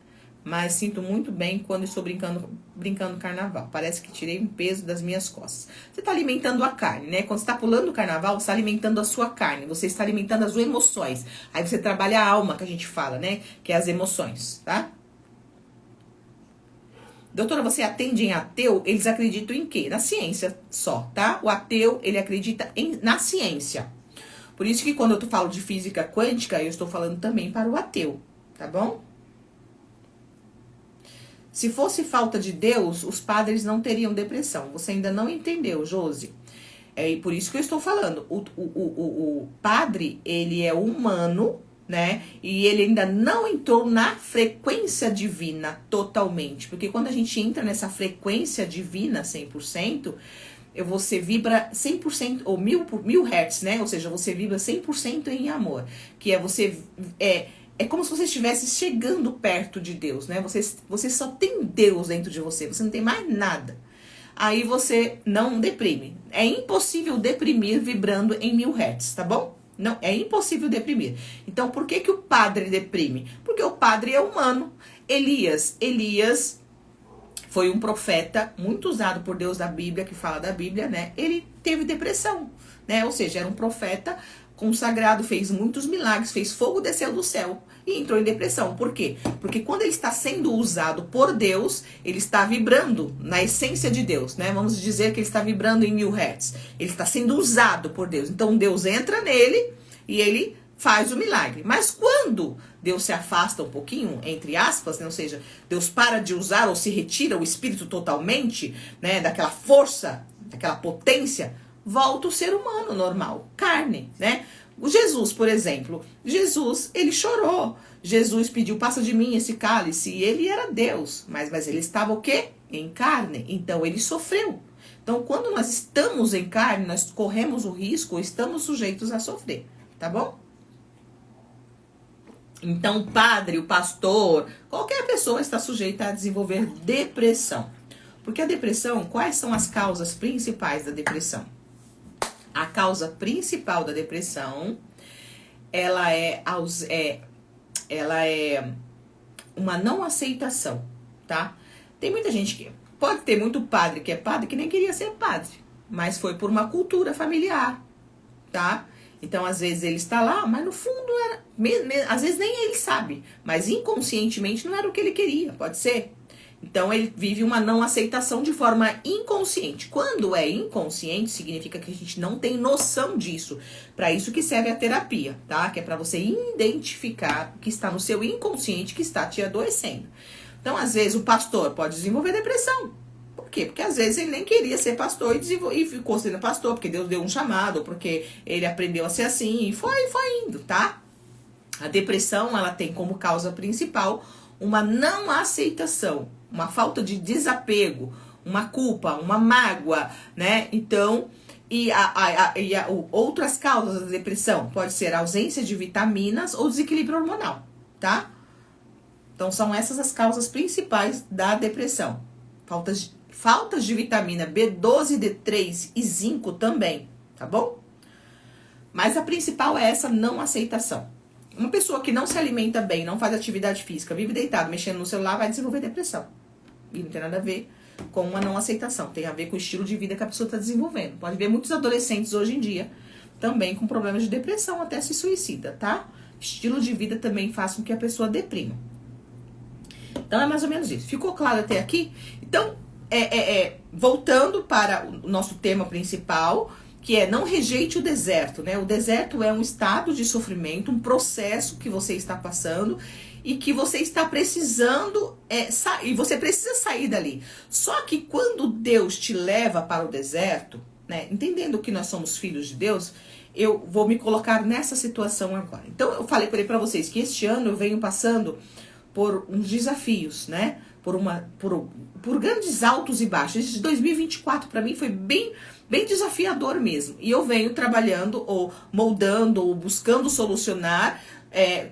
Mas sinto muito bem quando estou brincando carnaval. Parece que tirei um peso das minhas costas. Você está alimentando a carne, né? Quando você está pulando o carnaval, você está alimentando a sua carne. Você está alimentando as suas emoções. Aí você trabalha a alma, que a gente fala, né? Que é as emoções, tá? Doutora, você atende em ateu? Eles acreditam em quê? Na ciência só, tá? O ateu, ele acredita na ciência. Por isso que quando eu falo de física quântica, eu estou falando também para o ateu, tá bom? Se fosse falta de Deus, os padres não teriam depressão. Você ainda não entendeu, Josi. É por isso que eu estou falando. O padre, ele é humano, né? E ele ainda não entrou na frequência divina totalmente. Porque quando a gente entra nessa frequência divina 100%, você vibra 100% ou 1000 Hz, né? Ou seja, você vibra 100% em amor. Que é você... É como se você estivesse chegando perto de Deus, né? Você só tem Deus dentro de você, você não tem mais nada. Aí você não deprime. É impossível deprimir vibrando em 1000 Hz, tá bom? Não, é impossível deprimir. Então, por que o padre deprime? Porque o padre é humano. Elias foi um profeta muito usado por Deus da Bíblia, que fala da Bíblia, né? Ele teve depressão, né? Ou seja, era um profeta consagrado, fez muitos milagres, fez fogo desceu do céu e entrou em depressão. Por quê? Porque quando ele está sendo usado por Deus, ele está vibrando na essência de Deus, né? Vamos dizer que ele está vibrando em 1000 Hz. Ele está sendo usado por Deus. Então Deus entra nele e ele faz o milagre. Mas quando Deus se afasta um pouquinho, entre aspas, né? Ou seja, Deus para de usar ou se retira o espírito totalmente, né? Daquela força, daquela potência, volta o ser humano normal, carne, né? O Jesus, por exemplo, Jesus, ele chorou. Jesus pediu, passa de mim esse cálice, e ele era Deus, mas ele estava o quê? Em carne, então ele sofreu. Então, quando nós estamos em carne, nós corremos o risco, estamos sujeitos a sofrer, tá bom? Então, o padre, o pastor, qualquer pessoa está sujeita a desenvolver depressão. Porque a depressão, quais são as causas principais da depressão? A causa principal da depressão, ela é uma não aceitação, tá? Tem muita gente que... Pode ter muito padre que nem queria ser padre, mas foi por uma cultura familiar, tá? Então, às vezes, ele está lá, mas no fundo, às vezes nem ele sabe, mas inconscientemente não era o que ele queria, pode ser. Então, ele vive uma não aceitação de forma inconsciente. Quando é inconsciente, significa que a gente não tem noção disso. Para isso que serve a terapia, tá? Que é para você identificar o que está no seu inconsciente que está te adoecendo. Então, às vezes, o pastor pode desenvolver depressão. Por quê? Porque às vezes ele nem queria ser pastor e ficou sendo pastor, porque Deus deu um chamado, porque ele aprendeu a ser assim e foi indo, tá? A depressão, ela tem como causa principal uma não aceitação, uma falta de desapego, uma culpa, uma mágoa, né? Então, outras causas da depressão pode ser ausência de vitaminas ou desequilíbrio hormonal, tá? Então, são essas as causas principais da depressão. Faltas de vitamina B12, D3 e zinco também, tá bom? Mas a principal é essa não aceitação. Uma pessoa que não se alimenta bem, não faz atividade física, vive deitado, mexendo no celular, vai desenvolver depressão. E não tem nada a ver com uma não aceitação. Tem a ver com o estilo de vida que a pessoa está desenvolvendo. Pode ver muitos adolescentes hoje em dia também com problemas de depressão, até se suicida, tá? Estilo de vida também faz com que a pessoa deprima. Então é mais ou menos isso. Ficou claro até aqui? Então, voltando para o nosso tema principal, que é não rejeite o deserto, né? O deserto é um estado de sofrimento, um processo que você está passando e que você está precisando sair, você precisa sair dali. Só que quando Deus te leva para o deserto, né, entendendo que nós somos filhos de Deus, eu vou me colocar nessa situação agora. Então eu falei para vocês que este ano eu venho passando por uns desafios, né? Por grandes altos e baixos. Esse de 2024 para mim foi bem desafiador mesmo. E eu venho trabalhando ou moldando ou buscando solucionar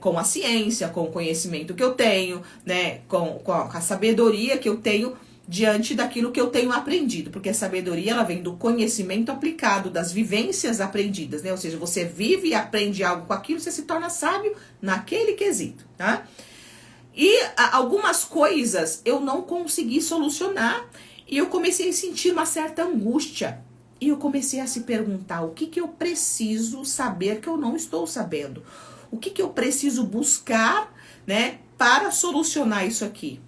com a ciência, com o conhecimento que eu tenho, né? Com a sabedoria que eu tenho diante daquilo que eu tenho aprendido, porque a sabedoria ela vem do conhecimento aplicado, das vivências aprendidas, né? Ou seja, você vive e aprende algo com aquilo, você se torna sábio naquele quesito, tá? E algumas coisas eu não consegui solucionar e eu comecei a sentir uma certa angústia. E eu comecei a se perguntar o que eu preciso saber que eu não estou sabendo. O que eu preciso buscar, né, para solucionar isso aqui.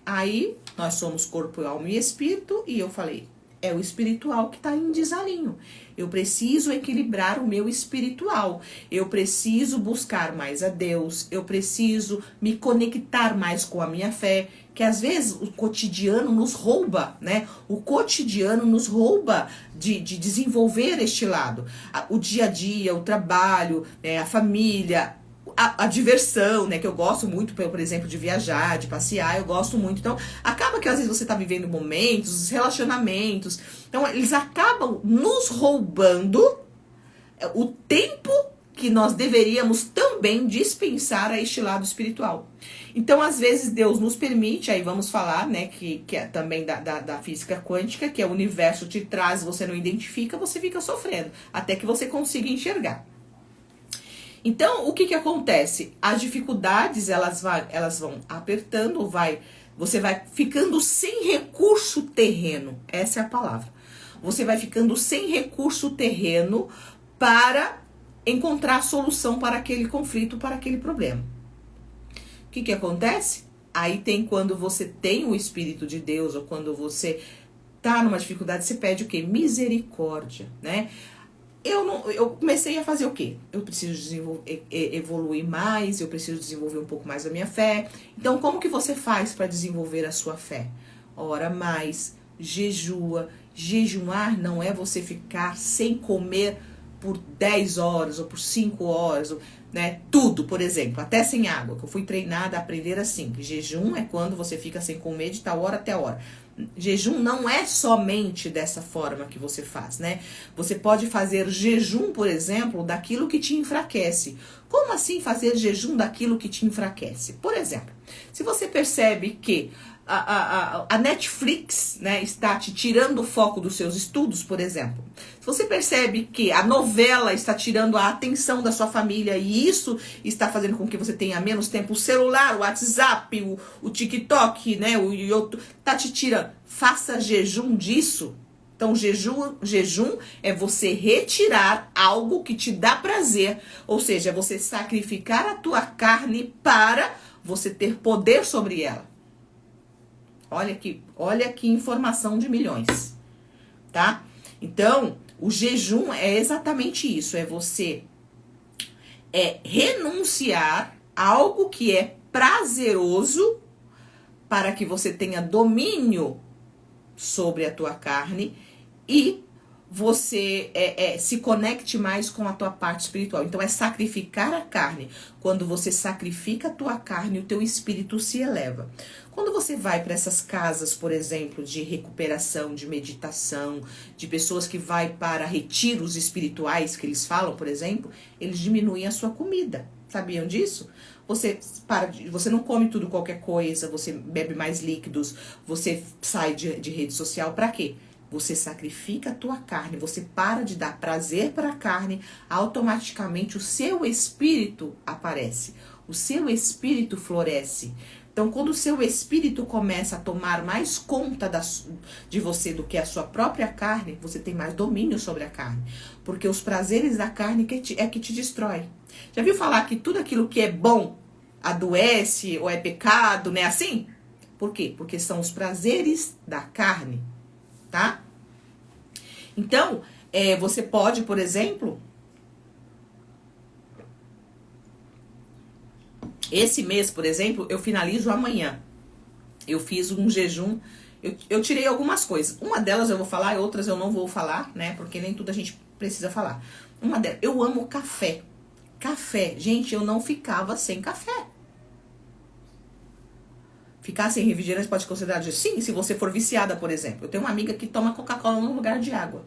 Aí, nós somos corpo, alma e espírito, e eu falei, é o espiritual que está em desalinho. Eu preciso equilibrar o meu espiritual. Eu preciso buscar mais a Deus. Eu preciso me conectar mais com a minha fé. Que às vezes o cotidiano nos rouba, né? O cotidiano nos rouba de desenvolver este lado. O dia a dia, o trabalho, a família, a diversão, né, que eu gosto muito, por exemplo, de viajar, de passear, eu gosto muito. Então, acaba que às vezes você tá vivendo momentos, os relacionamentos, então eles acabam nos roubando o tempo que nós deveríamos também dispensar a este lado espiritual. Então, às vezes, Deus nos permite, aí vamos falar, né, que é também da física quântica, que é o universo te traz, você não identifica, você fica sofrendo, até que você consiga enxergar. Então, o que acontece? As dificuldades, elas vão apertando, você vai ficando sem recurso terreno. Essa é a palavra. Você vai ficando sem recurso terreno para encontrar solução para aquele conflito, para aquele problema. O que acontece? Aí tem quando você tem o Espírito de Deus, ou quando você tá numa dificuldade, você pede o quê? Misericórdia, né? Eu comecei a fazer o quê? Eu preciso evoluir mais, eu preciso desenvolver um pouco mais a minha fé. Então, como que você faz para desenvolver a sua fé? Ora mais, jejua. Jejuar não é você ficar sem comer por 10 horas ou por 5 horas, né? Tudo, por exemplo, até sem água, que eu fui treinada a aprender assim. Que jejum é quando você fica sem comer de tal hora até a hora. Jejum não é somente dessa forma que você faz, né? Você pode fazer jejum, por exemplo, daquilo que te enfraquece. Como assim fazer jejum daquilo que te enfraquece? Por exemplo, se você percebe que a Netflix, né, está te tirando o foco dos seus estudos, por exemplo. Se você percebe que a novela está tirando a atenção da sua família e isso está fazendo com que você tenha menos tempo, o celular, o WhatsApp, o TikTok, né, o YouTube, está te tirando. Faça jejum disso. Então, jejum é você retirar algo que te dá prazer. Ou seja, é você sacrificar a tua carne para você ter poder sobre ela. Olha que informação de milhões, tá? Então, o jejum é exatamente isso, é você renunciar a algo que é prazeroso para que você tenha domínio sobre a tua carne e você se conecte mais com a tua parte espiritual. Então, é sacrificar a carne. Quando você sacrifica a tua carne, o teu espírito se eleva. Quando você vai para essas casas, por exemplo, de recuperação, de meditação, de pessoas que vai para retiros espirituais, que eles falam, por exemplo, eles diminuem a sua comida. Sabiam disso? Você não come tudo qualquer coisa, você bebe mais líquidos, você sai de rede social. Para quê? Você sacrifica a tua carne, você para de dar prazer para a carne, automaticamente o seu espírito aparece, o seu espírito floresce. Então, quando o seu espírito começa a tomar mais conta de você do que a sua própria carne, você tem mais domínio sobre a carne. Porque os prazeres da carne é que te destrói. Já viu falar que tudo aquilo que é bom adoece ou é pecado, não é assim? Por quê? Porque são os prazeres da carne, tá? Então, você pode, por exemplo, esse mês, por exemplo, eu finalizo amanhã. Eu fiz um jejum, eu tirei algumas coisas. Uma delas eu vou falar e outras eu não vou falar, né? Porque nem tudo a gente precisa falar. Uma delas, eu amo café. Café, gente, eu não ficava sem café. Ficar sem refrigerante pode ser considerado? Sim, se você for viciada, por exemplo. Eu tenho uma amiga que toma Coca-Cola no lugar de água,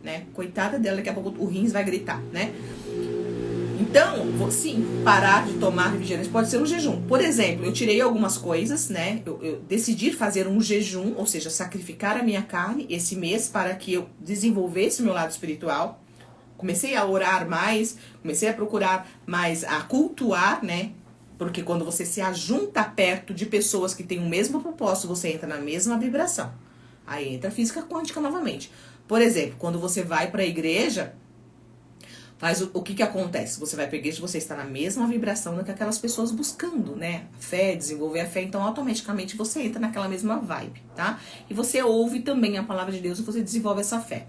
né? Coitada dela, daqui a pouco o rins vai gritar, né? Então, sim, parar de tomar refrigerante pode ser um jejum. Por exemplo, eu tirei algumas coisas, né? Eu decidi fazer um jejum, ou seja, sacrificar a minha carne esse mês para que eu desenvolvesse o meu lado espiritual. Comecei a orar mais, comecei a procurar mais, a cultuar, né? Porque quando você se ajunta perto de pessoas que têm o mesmo propósito, você entra na mesma vibração. Aí entra a física quântica novamente. Por exemplo, quando você vai para a igreja, o que acontece? Você vai para a igreja, você está na mesma vibração do que aquelas pessoas buscando, né? A fé, desenvolver a fé, então automaticamente você entra naquela mesma vibe, tá? E você ouve também a palavra de Deus e você desenvolve essa fé.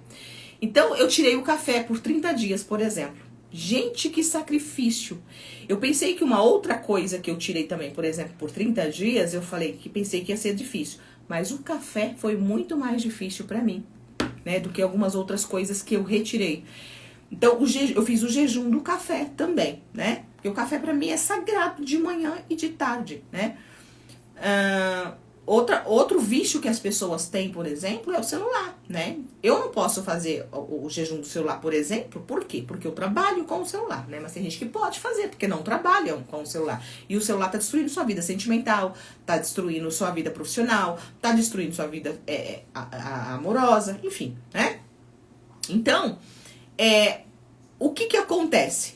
Então, eu tirei o café por 30 dias, por exemplo. Gente, que sacrifício. Eu pensei que uma outra coisa que eu tirei também, por exemplo, por 30 dias, eu falei que pensei que ia ser difícil. Mas o café foi muito mais difícil pra mim, né? Do que algumas outras coisas que eu retirei. Então, eu fiz o jejum do café também, né? Porque o café pra mim é sagrado de manhã e de tarde, né? Outro vício que as pessoas têm, por exemplo, é o celular, né? Eu não posso fazer o jejum do celular, por exemplo, por quê? Porque eu trabalho com o celular, né? Mas tem gente que pode fazer, porque não trabalham com o celular. E o celular tá destruindo sua vida sentimental, tá destruindo sua vida profissional, tá destruindo sua vida amorosa, enfim, né? Então, o que acontece?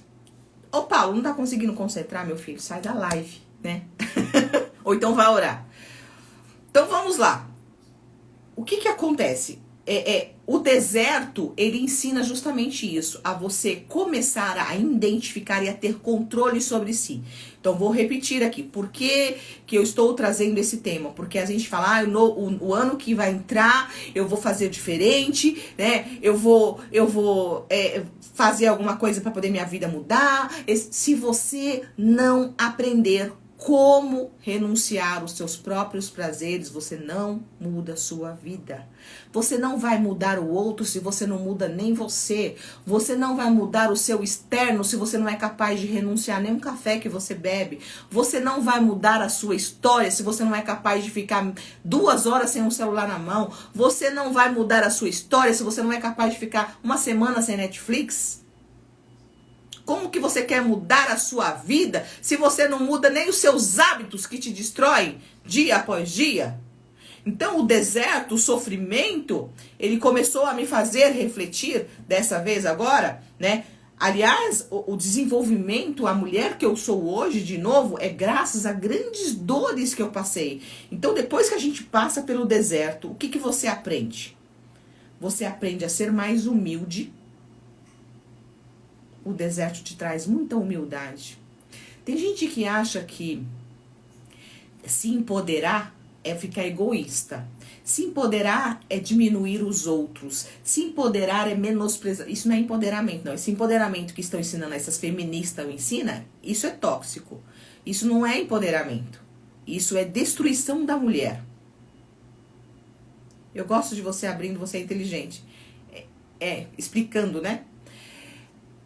Ô, Paulo, não tá conseguindo concentrar, meu filho? Sai da live, né? Ou então vai orar. Então vamos lá. O que acontece? O deserto, ele ensina justamente isso, a você começar a identificar e a ter controle sobre si. Então vou repetir aqui, por que eu estou trazendo esse tema? Porque a gente fala, o ano que vai entrar, eu vou fazer diferente, né? Eu vou fazer alguma coisa para poder minha vida mudar. Se você não aprender como renunciar aos seus próprios prazeres, você não muda a sua vida. Você não vai mudar o outro se você não muda nem você. Você não vai mudar o seu externo se você não é capaz de renunciar nem um café que você bebe. Você não vai mudar a sua história se você não é capaz de ficar 2 horas sem um celular na mão. Você não vai mudar a sua história se você não é capaz de ficar 1 semana sem Netflix. Como que você quer mudar a sua vida se você não muda nem os seus hábitos que te destroem dia após dia? Então o deserto, o sofrimento, ele começou a me fazer refletir, dessa vez agora, né? Aliás, o desenvolvimento, a mulher que eu sou hoje, de novo, é graças a grandes dores que eu passei. Então depois que a gente passa pelo deserto, o que você aprende? Você aprende a ser mais humilde. O deserto te traz muita humildade. Tem gente que acha que se empoderar é ficar egoísta. Se empoderar é diminuir os outros. Se empoderar é menosprezar. Isso não é empoderamento, não. Esse empoderamento que estão ensinando, essas feministas ensinam, isso é tóxico. Isso não é empoderamento. Isso é destruição da mulher. Eu gosto de você abrindo, você é inteligente. Explicando, né?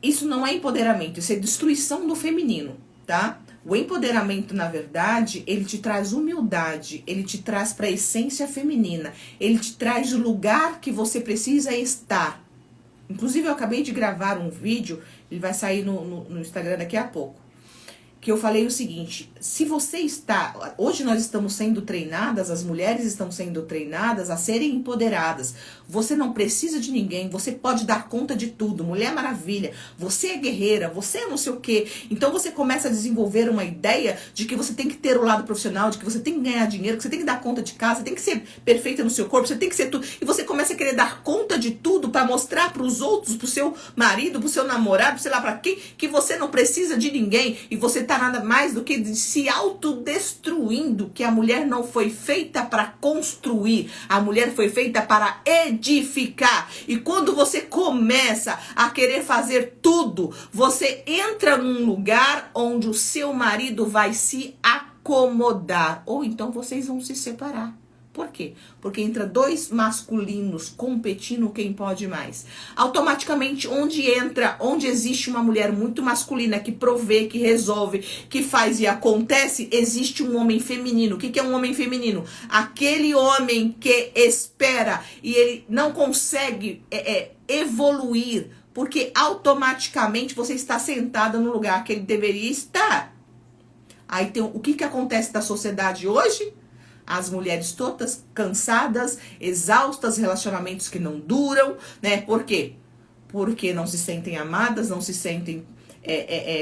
Isso não é empoderamento, isso é destruição do feminino, tá? O empoderamento, na verdade, ele te traz humildade, ele te traz para a essência feminina, ele te traz o lugar que você precisa estar. Inclusive, eu acabei de gravar um vídeo, ele vai sair no Instagram daqui a pouco. que eu falei o seguinte: se você está... Hoje nós estamos sendo treinadas, as mulheres estão sendo treinadas a serem empoderadas. Você não precisa de ninguém, você pode dar conta de tudo. Mulher Maravilha, você é guerreira, você é não sei o quê. Então você começa a desenvolver uma ideia de que você tem que ter o lado profissional, de que você tem que ganhar dinheiro, que você tem que dar conta de casa, você tem que ser perfeita no seu corpo, você tem que ser tudo. E você começa a querer dar conta de tudo para mostrar para os outros, pro seu marido, pro seu namorado, sei lá para quem, que você não precisa de ninguém e você tá nada mais do que se autodestruindo, que a mulher não foi feita para construir, a mulher foi feita para edificar. E quando você começa a querer fazer tudo, você entra num lugar onde o seu marido vai se acomodar, ou então vocês vão se separar. Por quê? Porque entra dois masculinos competindo quem pode mais. Automaticamente, onde existe uma mulher muito masculina que provê, que resolve, que faz e acontece, existe um homem feminino. O que é um homem feminino? Aquele homem que espera e ele não consegue evoluir, porque automaticamente você está sentada no lugar que ele deveria estar. Aí tem o que acontece da sociedade hoje? As mulheres todas cansadas, exaustas, relacionamentos que não duram, né? Por quê? Porque não se sentem amadas, não se sentem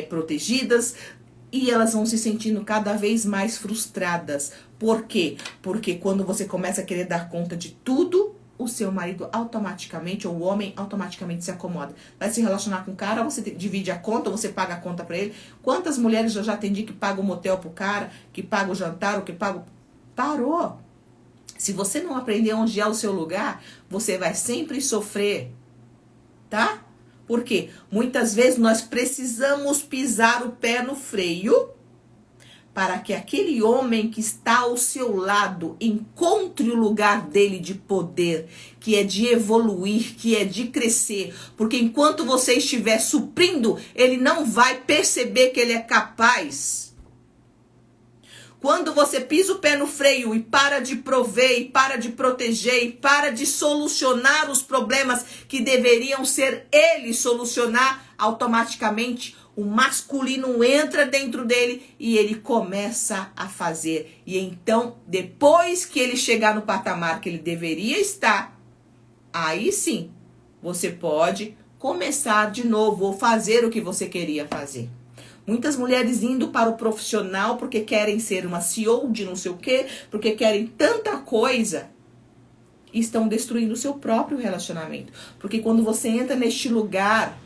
protegidas e elas vão se sentindo cada vez mais frustradas. Por quê? Porque quando você começa a querer dar conta de tudo, o seu marido automaticamente, ou o homem automaticamente se acomoda. Vai se relacionar com o cara, você divide a conta, você paga a conta pra ele. Quantas mulheres eu já atendi que pagam o motel pro cara, que pagam o jantar, ou que pagam... Parou. Se você não aprender onde é o seu lugar, você vai sempre sofrer, tá? Por quê? Muitas vezes nós precisamos pisar o pé no freio para que aquele homem que está ao seu lado encontre o lugar dele de poder, que é de evoluir, que é de crescer. Porque enquanto você estiver suprindo, ele não vai perceber que ele é capaz. Quando você pisa o pé no freio e para de prover, e para de proteger, e para de solucionar os problemas que deveriam ser ele solucionar, automaticamente o masculino entra dentro dele e ele começa a fazer. E então, depois que ele chegar no patamar que ele deveria estar, aí sim, você pode começar de novo ou fazer o que você queria fazer. Muitas mulheres indo para o profissional porque querem ser uma CEO de não sei o quê, porque querem tanta coisa, e estão destruindo o seu próprio relacionamento. Porque quando você entra neste lugar,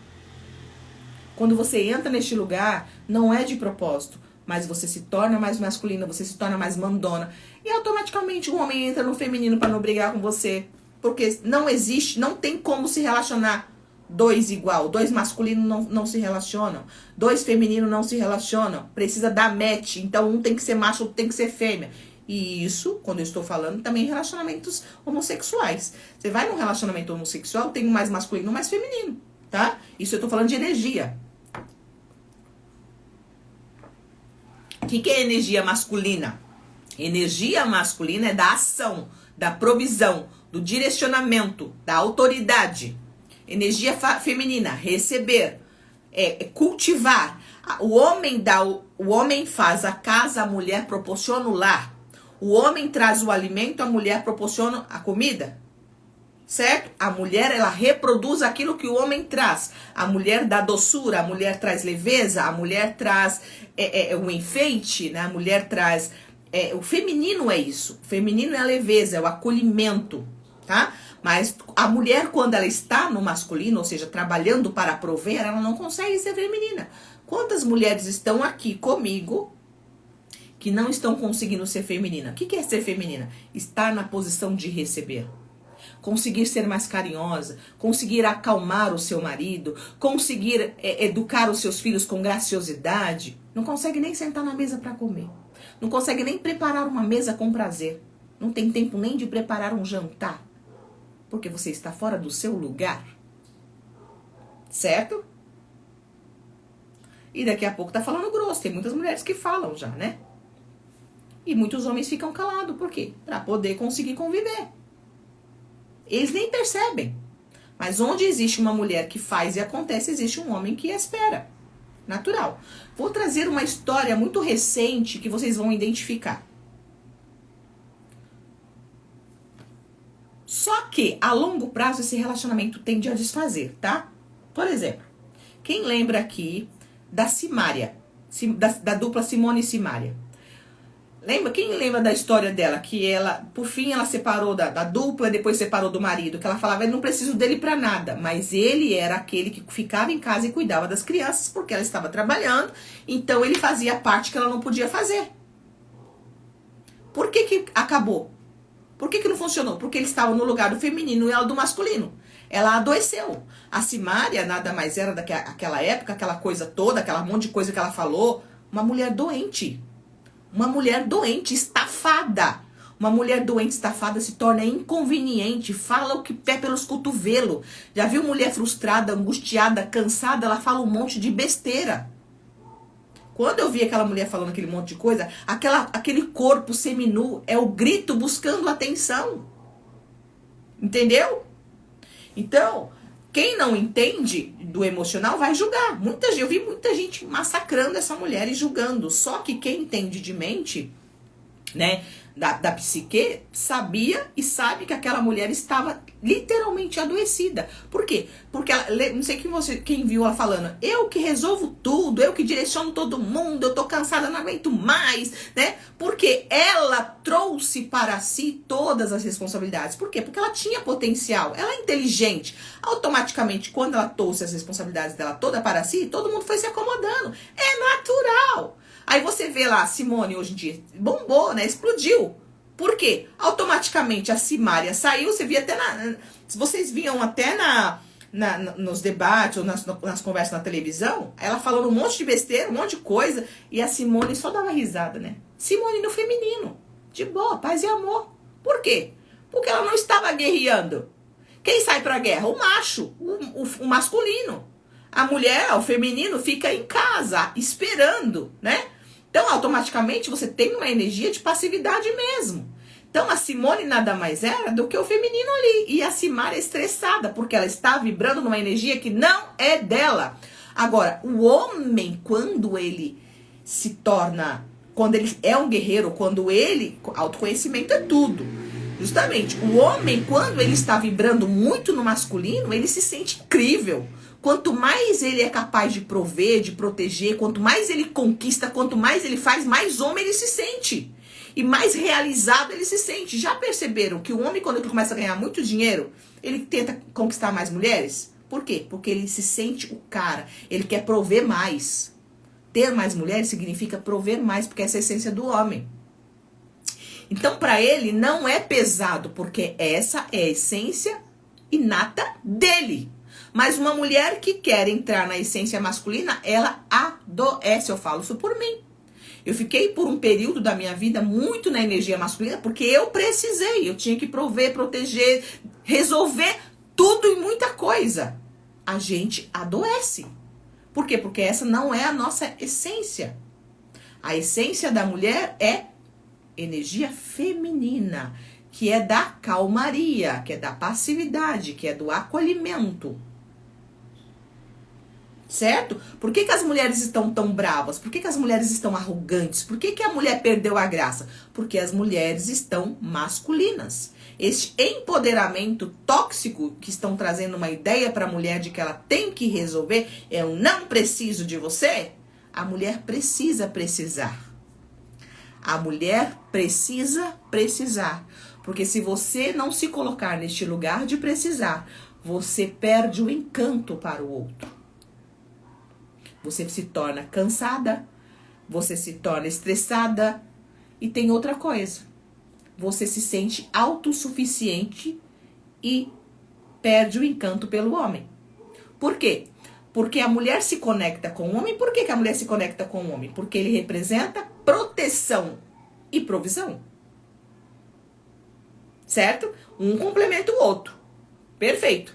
não é de propósito, mas você se torna mais masculina, você se torna mais mandona. E automaticamente o homem entra no feminino para não brigar com você. Porque não existe, não tem como se relacionar dois igual, dois masculinos não se relacionam, dois femininos não se relacionam, precisa dar match, então um tem que ser macho, outro tem que ser fêmea. E isso, quando eu estou falando, também em relacionamentos homossexuais. Você vai num relacionamento homossexual, tem um mais masculino e um mais feminino, tá? Isso eu estou falando de energia. O que é energia masculina? Energia masculina é da ação, da provisão, do direcionamento, da autoridade. Energia feminina, receber, cultivar. O homem faz a casa, a mulher proporciona o lar. O homem traz o alimento, a mulher proporciona a comida. Certo? A mulher, ela reproduz aquilo que o homem traz. A mulher dá doçura, a mulher traz leveza, a mulher traz o enfeite, né? A mulher traz... o feminino é isso. O feminino é a leveza, é o acolhimento, tá? Mas a mulher, quando ela está no masculino, ou seja, trabalhando para prover, ela não consegue ser feminina. Quantas mulheres estão aqui comigo que não estão conseguindo ser feminina? O que é ser feminina? Estar na posição de receber. Conseguir ser mais carinhosa, conseguir acalmar o seu marido, conseguir educar os seus filhos com graciosidade. Não consegue nem sentar na mesa para comer. Não consegue nem preparar uma mesa com prazer. Não tem tempo nem de preparar um jantar. Porque você está fora do seu lugar. Certo? E daqui a pouco tá falando grosso. Tem muitas mulheres que falam já, né? E muitos homens ficam calados. Por quê? Para poder conseguir conviver. Eles nem percebem. Mas onde existe uma mulher que faz e acontece, existe um homem que espera. Natural. Vou trazer uma história muito recente que vocês vão identificar. Só que, a longo prazo, esse relacionamento tende a desfazer, tá? Por exemplo, quem lembra aqui da Simária, da dupla Simone e Simária? Quem lembra da história dela? Que ela, por fim, ela separou da dupla, depois separou do marido. Que ela falava, eu não preciso dele pra nada. Mas ele era aquele que ficava em casa e cuidava das crianças, porque ela estava trabalhando. Então, ele fazia a parte que ela não podia fazer. Por que acabou? Por que não funcionou? Porque ele estava no lugar do feminino e ela do masculino. Ela adoeceu. A Simária nada mais era daquela época, aquela coisa toda, aquela monte de coisa que ela falou. Uma mulher doente. Uma mulher doente, estafada. Uma mulher doente, estafada se torna inconveniente. Fala o que pé pelos cotovelos. Já viu mulher frustrada, angustiada, cansada? Ela fala um monte de besteira. Quando eu vi aquela mulher falando aquele monte de coisa, aquele corpo seminu é o grito buscando atenção. Entendeu? Então, quem não entende do emocional vai julgar. Eu vi muita gente massacrando essa mulher e julgando. Só que quem entende de mente, né, da psique, sabia e sabe que aquela mulher estava literalmente adoecida. Por quê? Porque ela, não sei quem viu ela falando, eu que resolvo tudo, eu que direciono todo mundo, eu tô cansada, não aguento mais, né? Porque ela trouxe para si todas as responsabilidades. Por quê? Porque ela tinha potencial, ela é inteligente. Automaticamente, quando ela trouxe as responsabilidades dela toda para si, todo mundo foi se acomodando. É natural. Aí você vê lá a Simone hoje em dia, bombou, né? Explodiu. Por quê? Automaticamente a Simária saiu, você via até vocês viam até nos debates ou nas conversas na televisão, ela falando um monte de besteira, um monte de coisa, e a Simone só dava risada, né? Simone no feminino, de boa, paz e amor. Por quê? Porque ela não estava guerreando. Quem sai pra guerra? O macho, o masculino. A mulher, o feminino, fica em casa, esperando, né? Então, automaticamente, você tem uma energia de passividade mesmo. Então, a Simone nada mais era do que o feminino ali. E a Simária estressada, porque ela está vibrando numa energia que não é dela. Agora, o homem, quando ele é um guerreiro, autoconhecimento é tudo. Justamente, o homem, quando ele está vibrando muito no masculino, ele se sente incrível. Quanto mais ele é capaz de prover, de proteger, quanto mais ele conquista, quanto mais ele faz, mais homem ele se sente. E mais realizado ele se sente. Já perceberam que o homem, quando ele começa a ganhar muito dinheiro, ele tenta conquistar mais mulheres? Por quê? Porque ele se sente o cara. Ele quer prover mais. Ter mais mulheres significa prover mais, porque essa é a essência do homem. Então, para ele, não é pesado, porque essa é a essência inata dele. Mas uma mulher que quer entrar na essência masculina, ela adoece. Eu falo isso por mim. Eu fiquei por um período da minha vida muito na energia masculina, porque eu precisei. Eu tinha que prover, proteger, resolver tudo e muita coisa. A gente adoece. Por quê? Porque essa não é a nossa essência. A essência da mulher é energia feminina, que é da calmaria, que é da passividade, que é do acolhimento. Certo? Por que as mulheres estão tão bravas? Por que as mulheres estão arrogantes? Por que a mulher perdeu a graça? Porque as mulheres estão masculinas. Este empoderamento tóxico que estão trazendo uma ideia para a mulher de que ela tem que resolver, eu não preciso de você. A mulher precisa precisar. A mulher precisa precisar. Porque se você não se colocar neste lugar de precisar, você perde o encanto para o outro. Você se torna cansada, você se torna estressada e tem outra coisa. Você se sente autossuficiente e perde o encanto pelo homem. Por quê? Porque a mulher se conecta com o homem. Por que a mulher se conecta com o homem? Porque ele representa proteção e provisão. Certo? Um complementa o outro. Perfeito.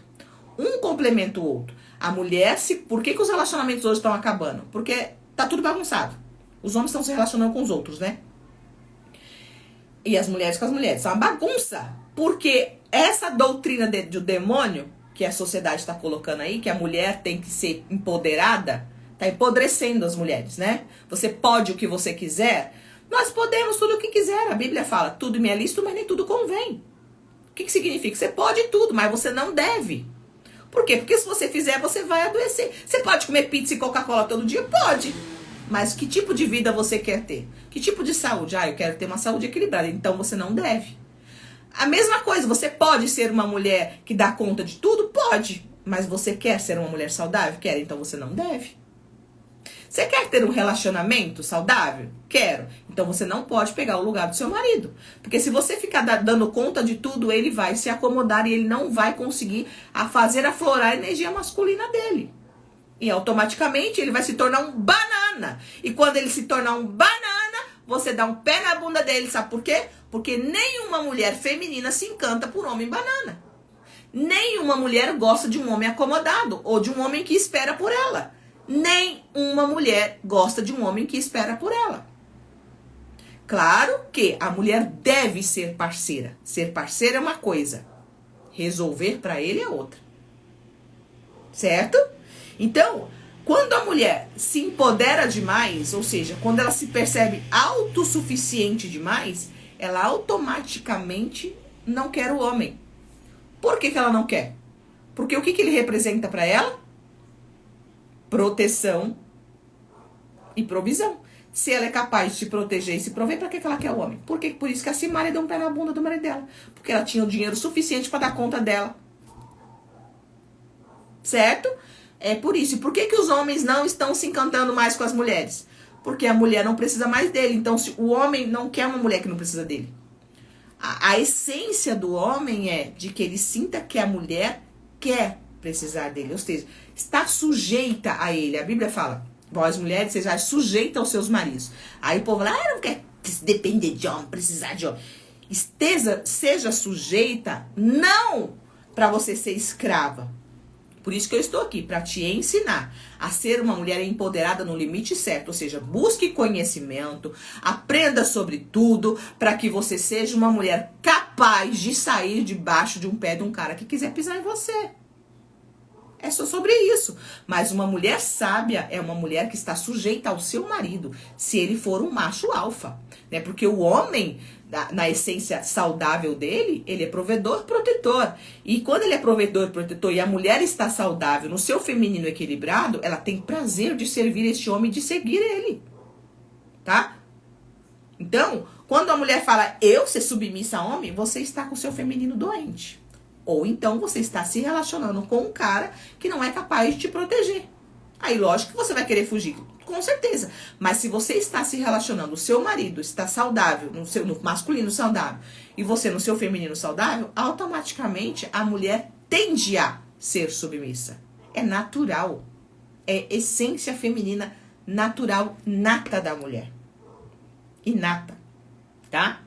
Um complementa o outro. A mulher Por que os relacionamentos hoje estão acabando? Porque tá tudo bagunçado. Os homens estão se relacionando com os outros, né? E as mulheres com as mulheres. É uma bagunça. Porque essa doutrina do demônio, que a sociedade está colocando aí, que a mulher tem que ser empoderada, Tá empodrecendo as mulheres, né? Você pode o que você quiser. Nós podemos tudo o que quiser. A Bíblia fala, tudo me é lícito, mas nem tudo convém. O que significa? Você pode tudo, mas você não deve. Por quê? Porque se você fizer, você vai adoecer. Você pode comer pizza e Coca-Cola todo dia? Pode. Mas que tipo de vida você quer ter? Que tipo de saúde? Eu quero ter uma saúde equilibrada. Então você não deve. A mesma coisa, você pode ser uma mulher que dá conta de tudo? Pode. Mas você quer ser uma mulher saudável? Quer. Então você não deve. Você quer ter um relacionamento saudável? Quero. Então você não pode pegar o lugar do seu marido. Porque se você ficar dando conta de tudo, ele vai se acomodar e ele não vai conseguir fazer aflorar a energia masculina dele. E automaticamente ele vai se tornar um banana. E quando ele se tornar um banana, você dá um pé na bunda dele. Sabe por quê? Porque nenhuma mulher feminina se encanta por homem banana. Nenhuma mulher gosta de um homem acomodado ou de um homem que espera por ela. Nenhuma mulher gosta de um homem que espera por ela. Claro que a mulher deve ser parceira. Ser parceira é uma coisa. Resolver para ele é outra. Certo? Então, quando a mulher se empodera demais, ou seja, quando ela se percebe autossuficiente demais, ela automaticamente não quer o homem. Por que ela não quer? Porque o que ele representa para ela? Proteção e provisão. Se ela é capaz de se proteger e se prover, para que ela quer o homem? Por isso que a Simária deu um pé na bunda do marido dela. Porque ela tinha o dinheiro suficiente para dar conta dela. Certo? É por isso. E por que os homens não estão se encantando mais com as mulheres? Porque a mulher não precisa mais dele. Então, se o homem não quer uma mulher que não precisa dele. A essência do homem é de que ele sinta que a mulher quer precisar dele. Ou seja, está sujeita a ele. A Bíblia fala, vós mulheres, sejais sujeitas aos seus maridos. Aí o povo fala, não quer depender de homem, precisar de homem. Seja sujeita, não para você ser escrava. Por isso que eu estou aqui, para te ensinar a ser uma mulher empoderada no limite certo. Ou seja, busque conhecimento, aprenda sobre tudo, para que você seja uma mulher capaz de sair debaixo de um pé de um cara que quiser pisar em você. É só sobre isso. Mas uma mulher sábia é uma mulher que está sujeita ao seu marido, se ele for um macho alfa. Né? Porque o homem, na essência saudável dele, ele é provedor, protetor. E quando ele é provedor, protetor e a mulher está saudável, no seu feminino equilibrado, ela tem prazer de servir este homem, de seguir ele. Tá? Então, quando a mulher fala, eu ser submissa a homem, você está com o seu feminino doente. Ou então você está se relacionando com um cara que não é capaz de te proteger. Aí lógico que você vai querer fugir, com certeza. Mas se você está se relacionando, o seu marido está saudável, no masculino saudável, e você no seu feminino saudável, automaticamente a mulher tende a ser submissa. É natural. É essência feminina natural, nata da mulher. Inata. Tá?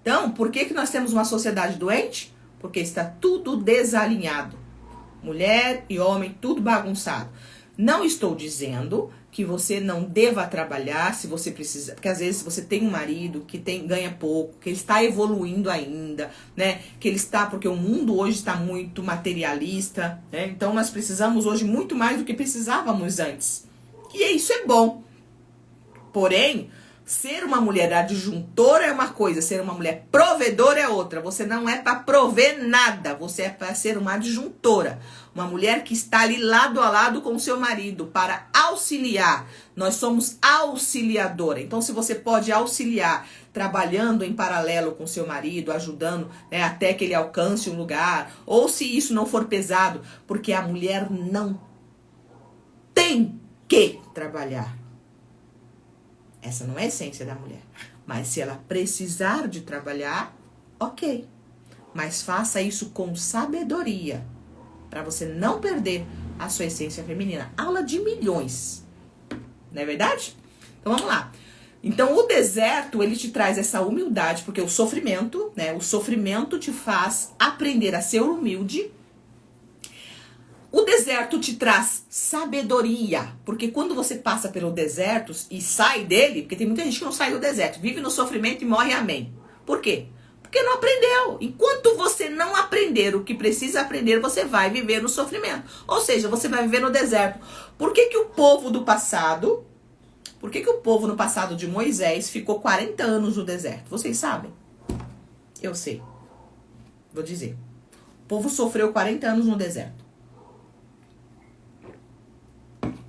Então, por que nós temos uma sociedade doente? Porque está tudo desalinhado. Mulher e homem, tudo bagunçado. Não estou dizendo que você não deva trabalhar se você precisa. Porque às vezes você tem um marido que ganha pouco, que ele está evoluindo ainda, né? Que ele está, porque o mundo hoje está muito materialista, né? Então nós precisamos hoje muito mais do que precisávamos antes. E isso é bom. Porém, ser uma mulher adjuntora é uma coisa, ser uma mulher provedora é outra. Você não é para prover nada, você é para ser uma adjuntora. Uma mulher que está ali lado a lado com o seu marido para auxiliar. Nós somos auxiliadora. Então, se você pode auxiliar trabalhando em paralelo com o seu marido, ajudando, né, até que ele alcance um lugar, ou se isso não for pesado, porque a mulher não tem que trabalhar. Essa não é a essência da mulher. Mas se ela precisar de trabalhar, ok. Mas faça isso com sabedoria, para você não perder a sua essência feminina. Aula de milhões. Não é verdade? Então vamos lá. Então o deserto, ele te traz essa humildade, porque o sofrimento, né? O sofrimento te faz aprender a ser humilde. O deserto te traz sabedoria, porque quando você passa pelo deserto e sai dele, porque tem muita gente que não sai do deserto, vive no sofrimento e morre, amém. Por quê? Porque não aprendeu. Enquanto você não aprender o que precisa aprender, você vai viver no sofrimento. Ou seja, você vai viver no deserto. Por que o povo do passado, por que o povo no passado de Moisés ficou 40 anos no deserto? Vocês sabem? Eu sei. Vou dizer. O povo sofreu 40 anos no deserto.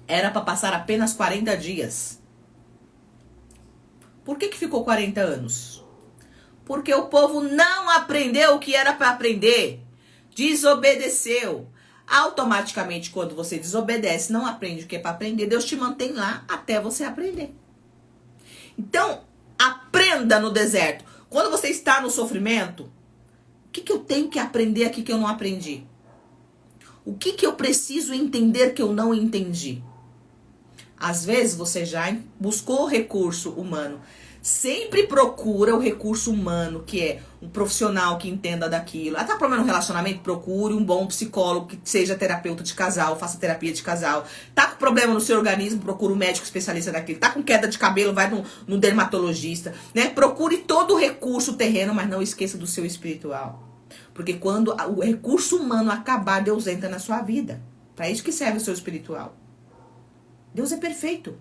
Era para passar apenas 40 dias. Por que ficou 40 anos? Porque o povo não aprendeu o que era para aprender. Desobedeceu. Automaticamente, quando você desobedece, não aprende o que é para aprender, Deus te mantém lá até você aprender. Então, aprenda no deserto. Quando você está no sofrimento, o que eu tenho que aprender aqui que eu não aprendi? O que eu preciso entender que eu não entendi? Às vezes você já buscou o recurso humano. Sempre procura o recurso humano, que é um profissional que entenda daquilo. Tá com problema no relacionamento? Procure um bom psicólogo que seja terapeuta de casal, faça terapia de casal. Tá com problema no seu organismo? Procure um médico especialista daquilo. Tá com queda de cabelo? Vai no dermatologista, né? Procure todo o recurso terreno, mas não esqueça do seu espiritual. Porque quando o recurso humano acabar, Deus entra na sua vida. Para isso que serve o seu espiritual. Deus é perfeito.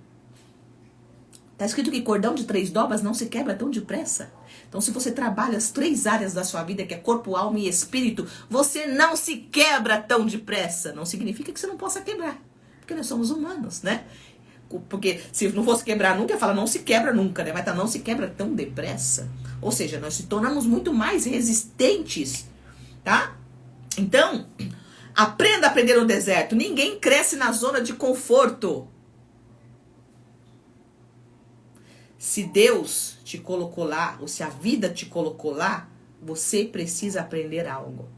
Está escrito que cordão de 3 dobras não se quebra tão depressa. Então, se você trabalha as 3 áreas da sua vida, que é corpo, alma e espírito, você não se quebra tão depressa. Não significa que você não possa quebrar. Porque nós somos humanos, né? Porque se não fosse quebrar nunca, fala não se quebra nunca, né? Mas não se quebra tão depressa. Ou seja, nós se tornamos muito mais resistentes, tá? Então, aprenda a aprender no deserto. Ninguém cresce na zona de conforto. Se Deus te colocou lá, ou se a vida te colocou lá, você precisa aprender algo.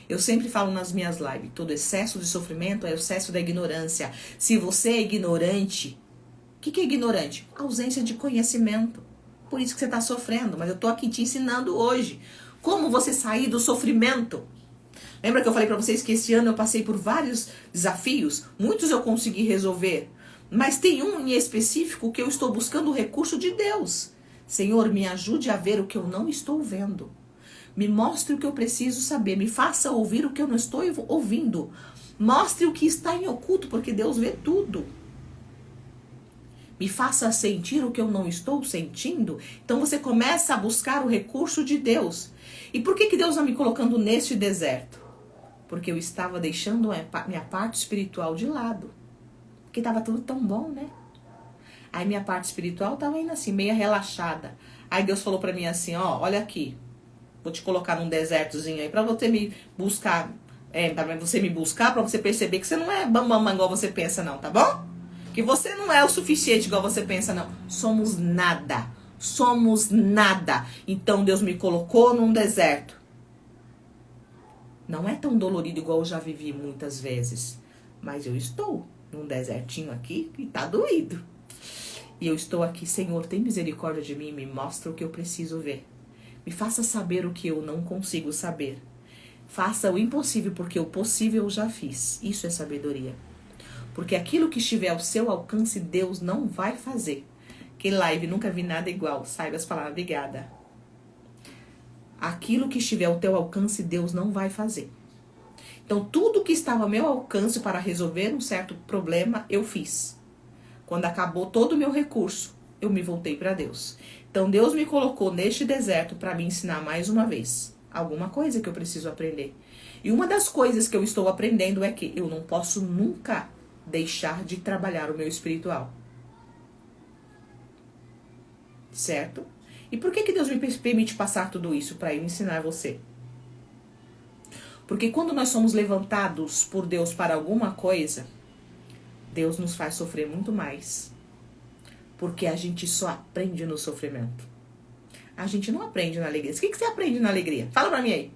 Eu sempre falo nas minhas lives, todo excesso de sofrimento é excesso da ignorância. Se você é ignorante, o que é ignorante? Ausência de conhecimento. Por isso que você está sofrendo, mas eu estou aqui te ensinando hoje como você sair do sofrimento. Lembra que eu falei para vocês que esse ano eu passei por vários desafios? Muitos eu consegui resolver. Mas tem um em específico que eu estou buscando o recurso de Deus. Senhor, me ajude a ver o que eu não estou vendo. Me mostre o que eu preciso saber. Me faça ouvir o que eu não estou ouvindo. Mostre o que está em oculto, porque Deus vê tudo. Me faça sentir o que eu não estou sentindo. Então você começa a buscar o recurso de Deus. E por que Deus está me colocando neste deserto? Porque eu estava deixando a minha parte espiritual de lado. Porque estava tudo tão bom, né? Aí minha parte espiritual estava indo assim, meio relaxada. Aí Deus falou pra mim assim, ó, olha aqui. Vou te colocar num desertozinho aí pra você me buscar. Pra você me buscar, pra você perceber que você não é bambam igual você pensa não, tá bom? Que você não é o suficiente igual você pensa não. Somos nada. Somos nada. Então Deus me colocou num deserto. Não é tão dolorido igual eu já vivi muitas vezes. Mas eu estou num desertinho aqui e tá doído. E eu estou aqui, Senhor, tem misericórdia de mim, me mostra o que eu preciso ver. Me faça saber o que eu não consigo saber. Faça o impossível, porque o possível eu já fiz. Isso é sabedoria. Porque aquilo que estiver ao seu alcance, Deus não vai fazer. Que live, nunca vi nada igual. Saiba as palavras, obrigada. Aquilo que estiver ao teu alcance, Deus não vai fazer. Então, tudo que estava ao meu alcance para resolver um certo problema, eu fiz. Quando acabou todo o meu recurso, eu me voltei para Deus. Então, Deus me colocou neste deserto para me ensinar mais uma vez alguma coisa que eu preciso aprender. E uma das coisas que eu estou aprendendo é que eu não posso nunca deixar de trabalhar o meu espiritual. Certo? E por que Deus me permite passar tudo isso? Para eu ensinar você. Porque quando nós somos levantados por Deus para alguma coisa, Deus nos faz sofrer muito mais. Porque a gente só aprende no sofrimento. A gente não aprende na alegria. O que você aprende na alegria? Fala pra mim aí.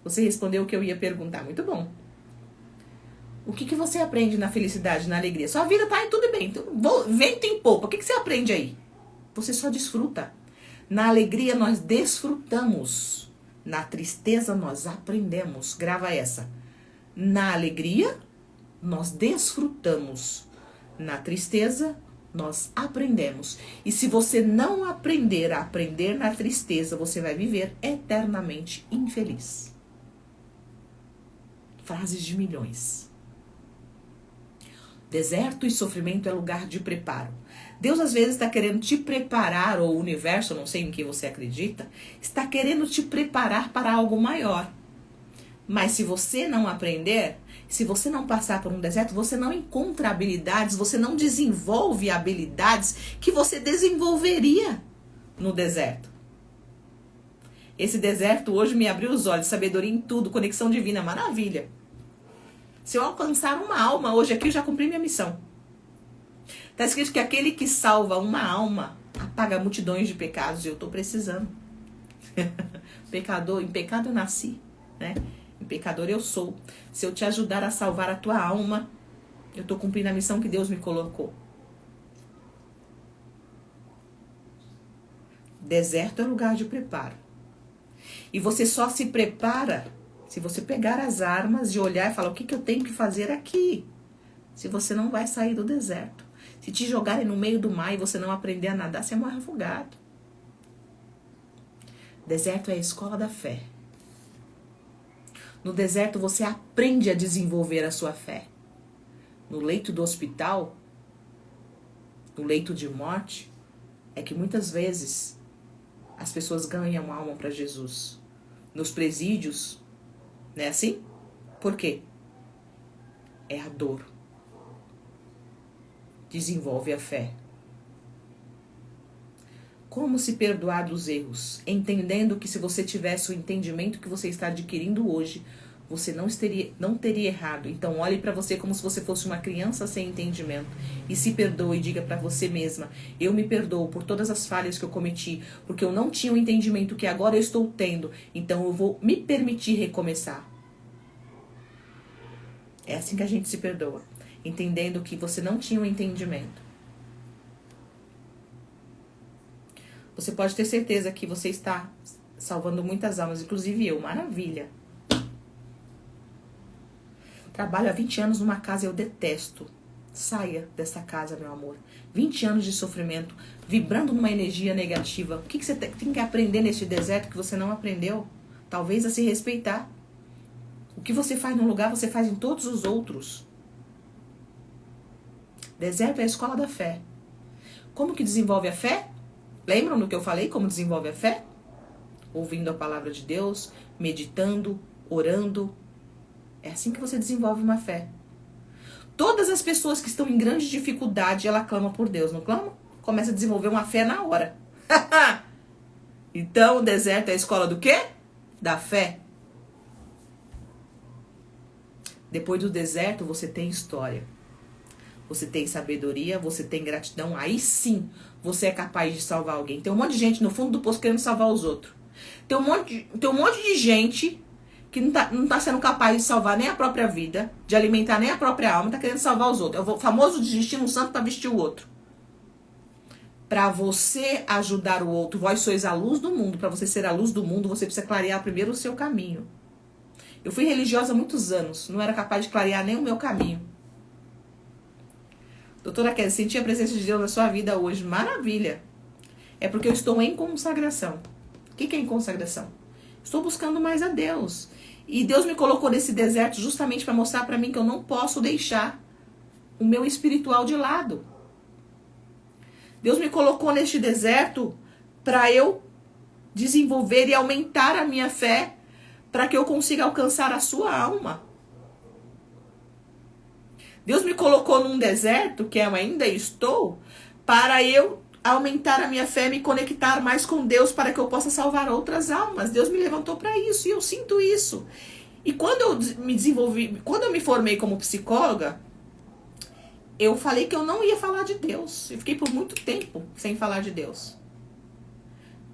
Você respondeu o que eu ia perguntar. Muito bom. O que você aprende na felicidade, na alegria? Sua vida tá tudo bem. Vento em popa. O que você aprende aí? Você só desfruta. Na alegria nós desfrutamos. Na tristeza nós aprendemos. Grava essa. Na alegria nós desfrutamos. Na tristeza nós aprendemos. E se você não aprender a aprender na tristeza, você vai viver eternamente infeliz. Frases de milhões. Deserto e sofrimento é lugar de preparo. Deus às vezes está querendo te preparar, ou o universo, não sei em que você acredita, está querendo te preparar para algo maior. Mas se você não aprender, se você não passar por um deserto, você não encontra habilidades, você não desenvolve habilidades que você desenvolveria no deserto. Esse deserto hoje me abriu os olhos, sabedoria em tudo, conexão divina, maravilha. Se eu alcançar uma alma hoje aqui, eu já cumpri minha missão. Está escrito que aquele que salva uma alma apaga multidões de pecados, e eu estou precisando. Pecador, em pecado eu nasci, né? Em pecador eu sou. Se eu te ajudar a salvar a tua alma, eu estou cumprindo a missão que Deus me colocou. Deserto é lugar de preparo. E você só se prepara se você pegar as armas e olhar e falar, o que eu tenho que fazer aqui? Se você não vai sair do deserto. Se te jogarem no meio do mar e você não aprender a nadar, você morre afogado. Deserto é a escola da fé. No deserto você aprende a desenvolver a sua fé. No leito do hospital, no leito de morte, é que muitas vezes as pessoas ganham alma para Jesus. Nos presídios, não é assim? Por quê? É a dor. Desenvolve a fé. Como se perdoar dos erros? Entendendo que se você tivesse o entendimento que você está adquirindo hoje, você não teria errado. Então olhe para você como se você fosse uma criança sem entendimento. E se perdoe e diga para você mesma, eu me perdoo por todas as falhas que eu cometi, porque eu não tinha o entendimento que agora eu estou tendo. Então eu vou me permitir recomeçar. É assim que a gente se perdoa. Entendendo que você não tinha o entendimento. Você pode ter certeza que você está salvando muitas almas, inclusive eu. Maravilha. Trabalho há 20 anos numa casa e eu detesto. Saia dessa casa, meu amor. 20 anos de sofrimento, vibrando numa energia negativa. O que você tem que aprender neste deserto que você não aprendeu? Talvez a se respeitar. O que você faz num lugar, você faz em todos os outros. Deserto é a escola da fé. Como que desenvolve a fé? Lembram do que eu falei? Como desenvolve a fé? Ouvindo a palavra de Deus, meditando, orando. É assim que você desenvolve uma fé. Todas as pessoas que estão em grande dificuldade, ela clama por Deus, não clama? Começa a desenvolver uma fé na hora. Então, o deserto é a escola do quê? Da fé. Depois do deserto, você tem história. Você tem sabedoria, você tem gratidão. Aí sim, você é capaz de salvar alguém. Tem um monte de gente no fundo do poço querendo salvar os outros. Tem um monte de gente que não tá sendo capaz de salvar nem a própria vida, de alimentar nem a própria alma, tá querendo salvar os outros. É o famoso desistir um santo para vestir o outro. Para você ajudar o outro, vós sois a luz do mundo. Para você ser a luz do mundo, você precisa clarear primeiro o seu caminho. Eu fui religiosa há muitos anos, não era capaz de clarear nem o meu caminho. Doutora Kézia, senti a presença de Deus na sua vida hoje. Maravilha. É porque eu estou em consagração. O que é em consagração? Estou buscando mais a Deus. E Deus me colocou nesse deserto justamente para mostrar para mim que eu não posso deixar o meu espiritual de lado. Deus me colocou neste deserto para eu desenvolver e aumentar a minha fé, para que eu consiga alcançar a sua alma. Deus me colocou num deserto, que eu ainda estou, para eu aumentar a minha fé, me conectar mais com Deus, para que eu possa salvar outras almas. Deus me levantou para isso e eu sinto isso. E quando eu me desenvolvi, quando eu me formei como psicóloga, eu falei que eu não ia falar de Deus. Eu fiquei por muito tempo sem falar de Deus.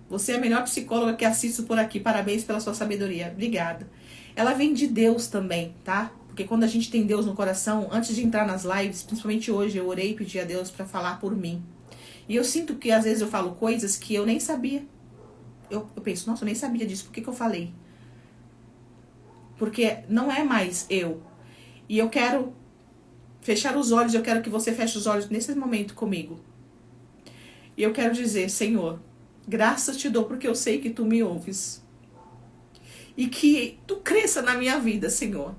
Você é a melhor psicóloga que assisto por aqui. Parabéns pela sua sabedoria. Obrigada. Ela vem de Deus também, tá? Porque quando a gente tem Deus no coração, antes de entrar nas lives, principalmente hoje, eu orei e pedi a Deus para falar por mim. E eu sinto que às vezes eu falo coisas que eu nem sabia. Eu penso, nossa, eu nem sabia disso, por que eu falei? Porque não é mais eu. E eu quero fechar os olhos, eu quero que você feche os olhos nesse momento comigo. E eu quero dizer, Senhor, graças te dou porque eu sei que tu me ouves. E que tu cresça na minha vida, Senhor.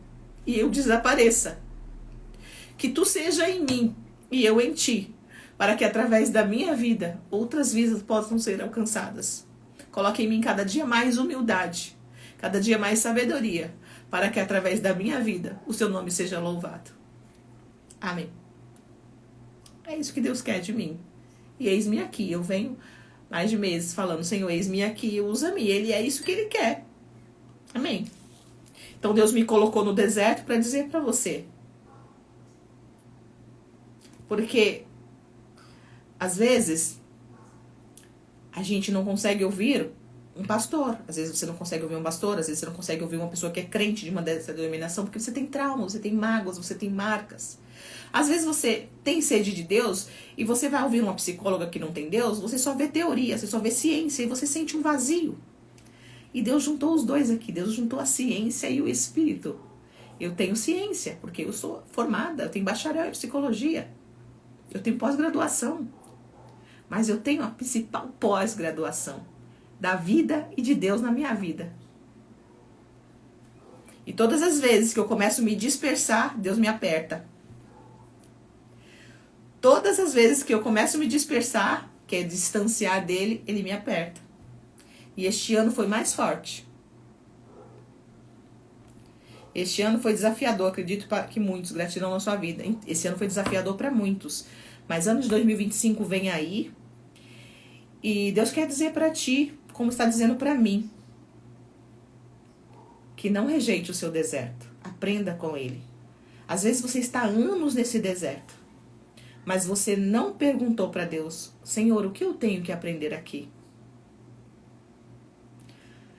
E eu desapareça. Que tu seja em mim e eu em ti. Para que através da minha vida, outras vidas possam ser alcançadas. Coloque em mim cada dia mais humildade. Cada dia mais sabedoria. Para que através da minha vida, o seu nome seja louvado. Amém. É isso que Deus quer de mim. E eis-me aqui. Eu venho mais de meses falando, Senhor, eis-me aqui, usa-me. Ele é isso que Ele quer. Amém. Então Deus me colocou no deserto para dizer para você. Porque, às vezes, a gente não consegue ouvir um pastor. Às vezes você não consegue ouvir um pastor, às vezes você não consegue ouvir uma pessoa que é crente de uma dessa denominação, porque você tem traumas, você tem mágoas, você tem marcas. Às vezes você tem sede de Deus e você vai ouvir uma psicóloga que não tem Deus, você só vê teoria, você só vê ciência e você sente um vazio. E Deus juntou os dois aqui, Deus juntou a ciência e o espírito. Eu tenho ciência, porque eu sou formada, eu tenho bacharel em psicologia, eu tenho pós-graduação, mas eu tenho a principal pós-graduação da vida e de Deus na minha vida. E todas as vezes que eu começo a me dispersar, Deus me aperta. Todas as vezes que eu começo a me dispersar, que é distanciar dele, ele me aperta. E este ano foi mais forte. Este ano foi desafiador, acredito que muitos, gratidão na sua vida. Esse ano foi desafiador para muitos. Mas ano de 2025 vem aí. E Deus quer dizer para ti, como está dizendo para mim, que não rejeite o seu deserto. Aprenda com ele. Às vezes você está há anos nesse deserto, mas você não perguntou para Deus, Senhor, o que eu tenho que aprender aqui?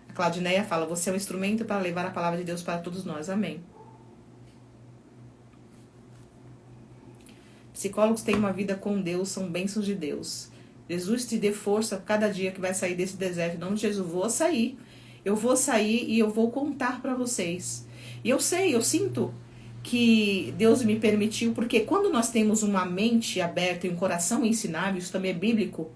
A Claudineia fala, você é um instrumento para levar a palavra de Deus para todos nós. Amém. Psicólogos têm uma vida com Deus, são bênçãos de Deus. Jesus te dê força cada dia que vai sair desse deserto. Em nome de Jesus, vou sair. Eu vou sair e eu vou contar para vocês. E eu sei, eu sinto que Deus me permitiu, porque quando nós temos uma mente aberta e um coração ensinável, isso também é bíblico,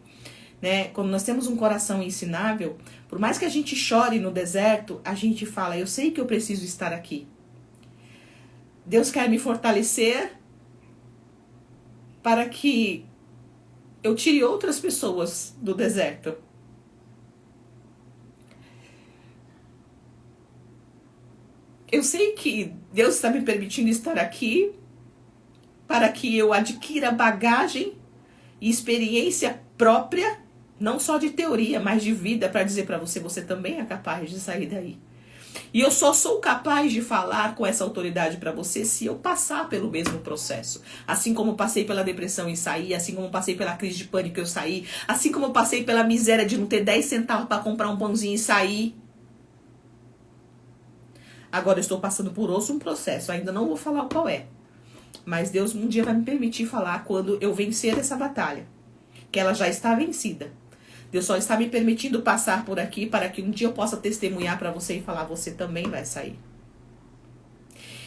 né? Quando nós temos um coração ensinável, por mais que a gente chore no deserto, a gente fala, eu sei que eu preciso estar aqui. Deus quer me fortalecer para que eu tire outras pessoas do deserto. Eu sei que Deus está me permitindo estar aqui para que eu adquira bagagem e experiência própria, não só de teoria, mas de vida, para dizer para você, você também é capaz de sair daí. E eu só sou capaz de falar com essa autoridade para você se eu passar pelo mesmo processo. Assim como passei pela depressão e saí, assim como passei pela crise de pânico e eu saí, assim como passei pela miséria de não ter 10 centavos para comprar um pãozinho e sair. Agora eu estou passando por outro processo, ainda não vou falar qual é. Mas Deus um dia vai me permitir falar quando eu vencer essa batalha, que ela já está vencida. Deus só está me permitindo passar por aqui para que um dia eu possa testemunhar para você e falar, você também vai sair.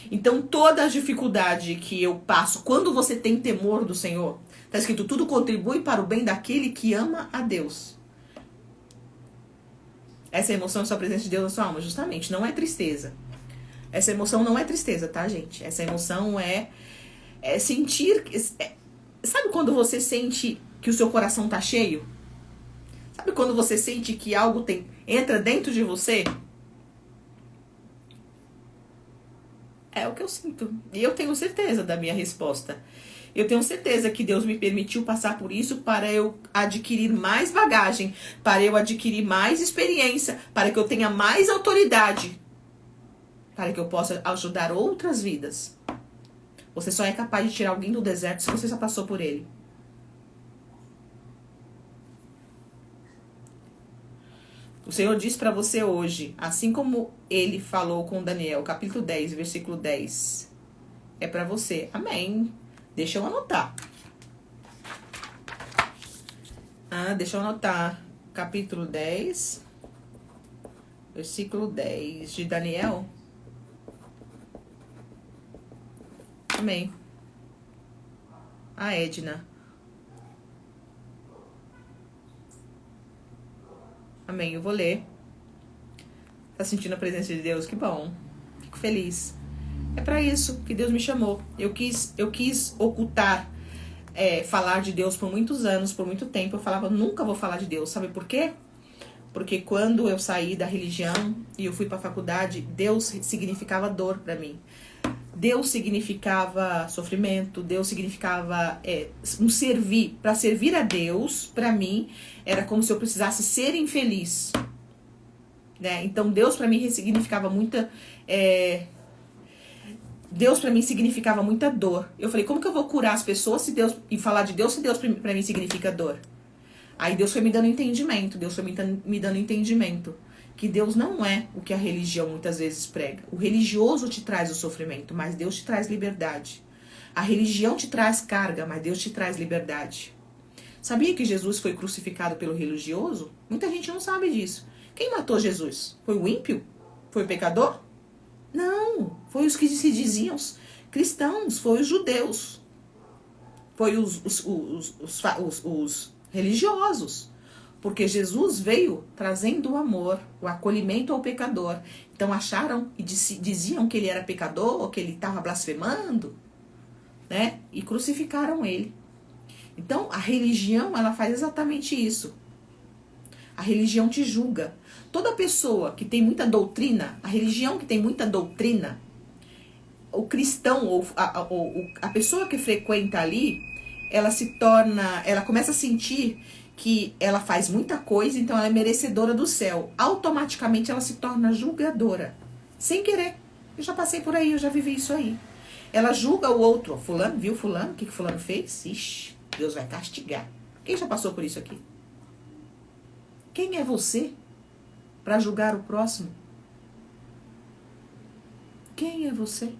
Então toda a dificuldade que eu passo, quando você tem temor do Senhor, está escrito, tudo contribui para o bem daquele que ama a Deus. Essa emoção é só a presença de Deus na sua alma, justamente, não é tristeza. Essa emoção não é tristeza, tá, gente? Essa emoção é sentir... sabe quando você sente que o seu coração tá cheio? Sabe quando você sente que algo entra dentro de você? É o que eu sinto. E eu tenho certeza da minha resposta. Eu tenho certeza que Deus me permitiu passar por isso para eu adquirir mais bagagem, para eu adquirir mais experiência, para que eu tenha mais autoridade, para que eu possa ajudar outras vidas. Você só é capaz de tirar alguém do deserto se você já passou por ele. O Senhor diz para você hoje, assim como ele falou com Daniel, capítulo 10, versículo 10. É para você. Amém. Deixa eu anotar. Deixa eu anotar. Capítulo 10, versículo 10 de Daniel. Amém. A Edna. Amém. Eu vou ler. Tá sentindo a presença de Deus? Que bom. Fico feliz. É para isso que Deus me chamou. Eu quis ocultar, falar de Deus por muitos anos, por muito tempo. Eu falava, nunca vou falar de Deus. Sabe por quê? Porque quando eu saí da religião e eu fui para a faculdade, Deus significava dor para mim. Deus significava sofrimento, Deus significava um servir. Para servir a Deus, para mim, era como se eu precisasse ser infeliz. Né? Então, Deus para mim significava muita... Deus para mim significava muita dor. Eu falei, como que eu vou curar as pessoas e falar de Deus se Deus para mim significa dor? Aí Deus foi me dando entendimento, que Deus não é o que a religião muitas vezes prega. O religioso te traz o sofrimento, mas Deus te traz liberdade. A religião te traz carga, mas Deus te traz liberdade. Sabia que Jesus foi crucificado pelo religioso? Muita gente não sabe disso. Quem matou Jesus? Foi o ímpio? Foi o pecador? Não, foi os que se diziam cristãos, foi os judeus. Foi os religiosos. Porque Jesus veio trazendo o amor, o acolhimento ao pecador. Então acharam e diziam que ele era pecador, que ele estava blasfemando, né? E crucificaram ele. Então a religião, ela faz exatamente isso. A religião te julga. Toda pessoa que tem muita doutrina, a religião que tem muita doutrina, o cristão ou a pessoa que frequenta ali, ela começa a sentir que ela faz muita coisa, então ela é merecedora do céu. Automaticamente ela se torna julgadora, sem querer. Eu já passei por aí, eu já vivi isso aí. Ela julga o outro. Fulano, viu fulano? O que fulano fez? Ixi, Deus vai castigar. Quem já passou por isso aqui? Quem é você para julgar o próximo? Quem é você?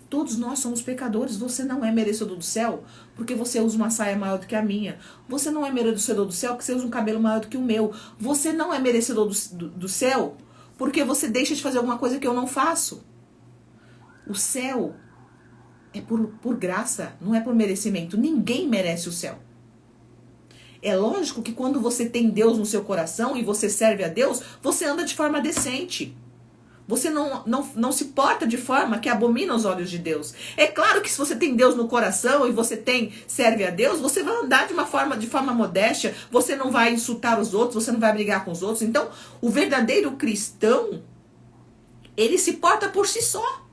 Todos nós somos pecadores. Você não é merecedor do céu porque você usa uma saia maior do que a minha. Você não é merecedor do céu porque você usa um cabelo maior do que o meu. Você não é merecedor do céu porque você deixa de fazer alguma coisa que eu não faço. O céu é por graça, não é por merecimento. Ninguém merece o céu. É lógico que quando você tem Deus no seu coração e você serve a Deus, você anda de forma decente. Você não se porta de forma que abomina aos olhos de Deus. É claro que se você tem Deus no coração e você serve a Deus, você vai andar de forma modéstia, você não vai insultar os outros, você não vai brigar com os outros. Então, o verdadeiro cristão, ele se porta por si só.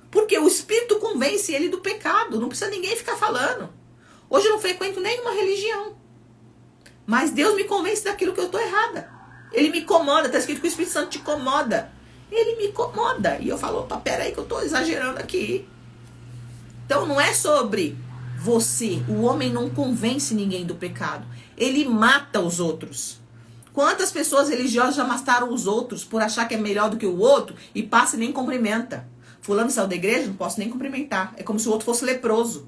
Porque o Espírito convence ele do pecado, não precisa ninguém ficar falando. Hoje eu não frequento nenhuma religião. Mas Deus me convence daquilo que eu estou errada. Ele me incomoda. Está escrito que o Espírito Santo te incomoda. Ele me incomoda. E eu falo, opa, peraí que eu estou exagerando aqui. Então não é sobre você. O homem não convence ninguém do pecado. Ele mata os outros. Quantas pessoas religiosas já mataram os outros por achar que é melhor do que o outro e passa e nem cumprimenta? Fulano saiu da igreja, não posso nem cumprimentar. É como se o outro fosse leproso.